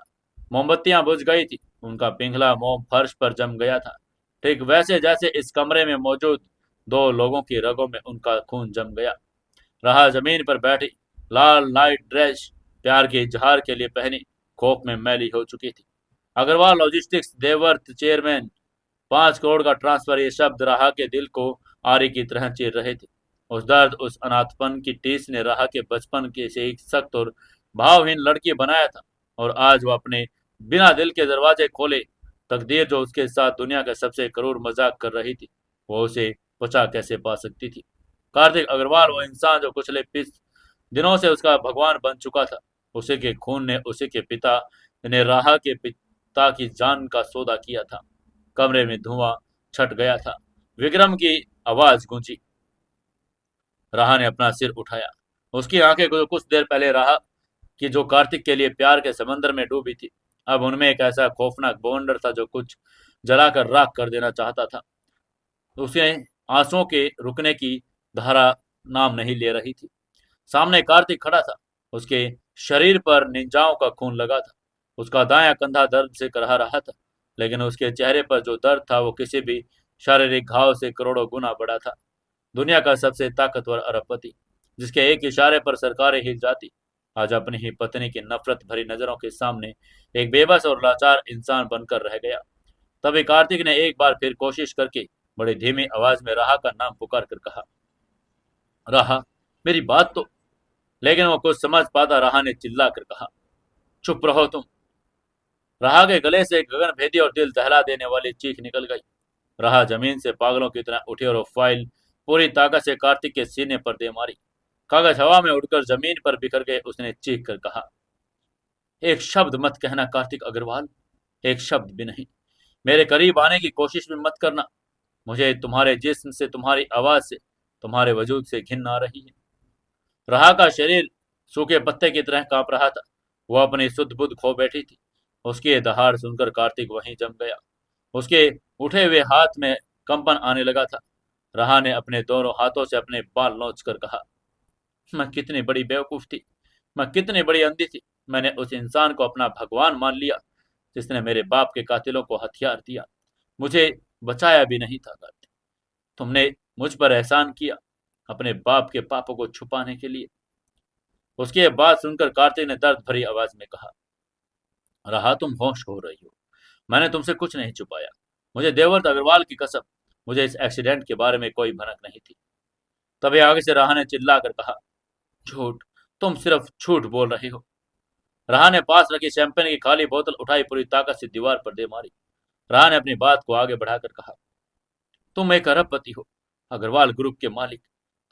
मोमबत्तियां बुझ गई थी, उनका पिघला मोम फर्श पर जम गया था, ठीक वैसे जैसे इस कमरे में मौजूद दो लोगों की रगों में उनका खून जम गया। राह जमीन पर बैठी, लाल नाइट ड्रेस प्यार के इजहार के लिए पहनी, खौफ में मैली हो चुकी थी। अग्रवाल लॉजिस्टिक्स देवर्थ चेयरमैन 5 करोड़ का ट्रांसफर, ये शब्द राह के दिल को आरी की तरह चीर रहे थे। उस दर्द, उस अनाथपन की टीस ने राह के बचपन के से एक सख्त और भावहीन लड़की बनाया था, और आज वो अपने बिना दिल के दरवाजे खोले तकदीर जो उसके साथ दुनिया का सबसे क्रूर मजाक कर रही थी, वो उसे बचा कैसे पा सकती थी। कार्तिक अग्रवाल वो इंसान जो पिछले 20 दिनों से उसका भगवान बन चुका था, उसी के खून ने उसी के पिता ने राह के पिता की जान का सौदा किया था। कमरे में धुआं छट गया था। विक्रम की आवाज गूंजी। राह ने अपना सिर उठाया। उसकी आंखें जो कुछ देर पहले राह की जो कार्तिक के लिए प्यार के समंदर में डूबी थी, अब उनमें एक ऐसा खौफनाक बवंडर था जो कुछ जलाकर राख कर देना चाहता था। उसे आंसुओं के रुकने की धारा नाम नहीं ले रही थी। सामने कार्तिक खड़ा था। उसके शरीर पर निंजाओं का खून लगा था। उसका दायां कंधा दर्द से करहा रहा था, लेकिन उसके चेहरे पर जो दर्द था वो किसी भी शारीरिक घाव से करोड़ों गुना बड़ा था। दुनिया का सबसे ताकतवर अरबपति, जिसके एक इशारे पर सरकारें हिल जाती, आज अपनी ही पत्नी की नफरत भरी नजरों के सामने एक बेबस और लाचार इंसान बनकर रह गया। तभी कार्तिक ने एक बार फिर कोशिश करके बड़ी धीमी आवाज में राह का नाम पुकार कर कहा, राह, मेरी बात तो। लेकिन वो कुछ समझ पाता राह ने चिल्ला कर कहा, चुप रहो तुम। राह के गले से एक गगन भेदी और दिल दहला देने वाली चीख निकल गई। राह जमीन से पागलों की तरह उठी और वो फाइल पूरी ताकत से कार्तिक के सीने पर दे मारी। कागज हवा में उड़कर जमीन पर बिखर गए। उसने चीख कर कहा, एक शब्द मत कहना कार्तिक अग्रवाल, एक शब्द भी नहीं। मेरे करीब आने की कोशिश भी मत करना। मुझे तुम्हारे जिस्म से, तुम्हारी आवाज से, तुम्हारे वजूद से घिन आ रही है। राह का शरीर सूखे पत्ते की तरह कांप रहा था। वह अपनी सुध बुध खो बैठी थी। उसकी ये दहाड़ सुनकर कार्तिक वहीं जम गया। उसके उठे हुए हाथ में कंपन आने लगा था। राह ने अपने दोनों हाथों से अपने बाल नोच कर कहा, मैं कितनी बड़ी बेवकूफ थी, मैं कितनी बड़ी अंधी थी। मैंने उस इंसान को अपना भगवान मान लिया जिसने मेरे बाप के कातिलों को हथियार दिया, मुझे बचाया भी नहीं था। कार्तिक, तुमने मुझ पर एहसान किया अपने बाप के पापों को छुपाने के लिए। उसकी ये बात सुनकर कार्तिक ने दर्द भरी आवाज में कहा, रहा तुम होश हो रही हो, मैंने तुमसे कुछ नहीं छुपाया। मुझे देवर्त अग्रवाल की कसम, मुझे इस एक्सीडेंट के बारे में कोई भनक नहीं थी। तभी आगे से राह ने चिल्ला कर कहा, झूठ, तुम सिर्फ झूठ बोल रही हो। राह ने पास रखी शैंपेन की खाली बोतल उठाई, पूरी ताकत से दीवार पर दे मारी। राह ने अपनी बात को आगे बढ़ाकर कहा, तुम एक अरबपति हो, अग्रवाल ग्रुप के मालिक।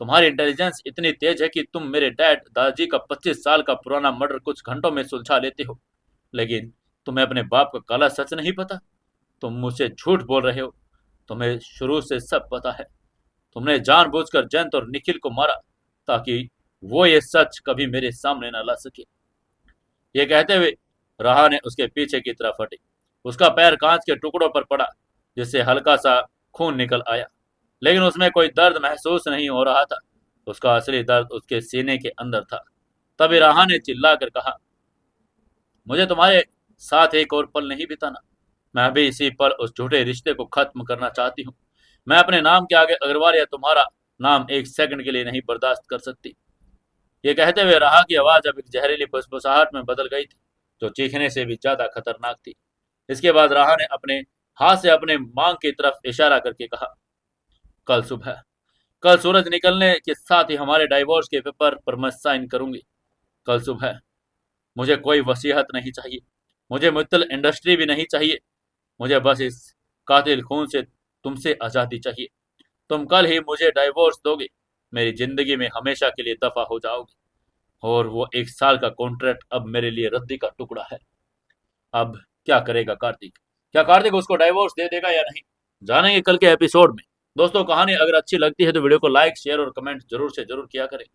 तुम्हारी इंटेलिजेंस इतनी तेज है कि तुम मेरे डैड दादाजी का 25 साल का पुराना मर्डर कुछ घंटों में सुलझा लेते हो। लेकिन तुम्हें अपने बाप का काला सच नहीं पता? तुम मुझसे झूठ बोल रहे हो। तुम्हें शुरू से सब पता है। तुमने जानबूझकर जयंत और निखिल को मारा ताकि वो ये सच कभी मेरे सामने न ला सके। ये कहते हुए राहा ने उसके पीछे की तरफ हटी। उसका पैर कांच के टुकड़ों पर पड़ा, जिससे हल्का सा खून निकल आया, लेकिन उसमें कोई दर्द महसूस नहीं हो रहा था। उसका असली दर्द उसके सीने के अंदर था। तभी राहा ने चिल्लाकर कहा, मुझे तुम्हारे साथ एक और पल नहीं बिताना। मैं अभी इसी पल उस झूठे रिश्ते को खत्म करना चाहती हूँ। मैं अपने नाम के आगे अग्रवाल या तुम्हारा नाम एक सेकंड के लिए नहीं बर्दाश्त कर सकती। ये कहते हुए राहा की आवाज अब एक जहरीली फुसफुसाहट में बदल गई थी, जो चीखने से भी ज्यादा खतरनाक थी। इसके बाद राहा ने अपने हाथ से अपने मांग की तरफ इशारा करके कहा, कल सुबह, कल सूरज निकलने के साथ ही हमारे डाइवोर्स के पेपर पर मैं साइन करूंगी। कल सुबह। मुझे कोई वसीयत नहीं चाहिए। मुझे मुत्तल इंडस्ट्री भी नहीं चाहिए। मुझे बस इस कातिल खून से तुमसे आजादी चाहिए। तुम कल ही मुझे डाइवोर्स दोगे, मेरी जिंदगी में हमेशा के लिए दफा हो जाओगे, और वो 1 साल का कॉन्ट्रैक्ट अब मेरे लिए रद्दी का टुकड़ा है। अब क्या करेगा कार्तिक? क्या कार्तिक उसको डाइवोर्स दे देगा या नहीं? जानेंगे कल के एपिसोड में। दोस्तों, कहानी अगर अच्छी लगती है तो वीडियो को लाइक, शेयर और कमेंट जरूर से जरूर किया करें।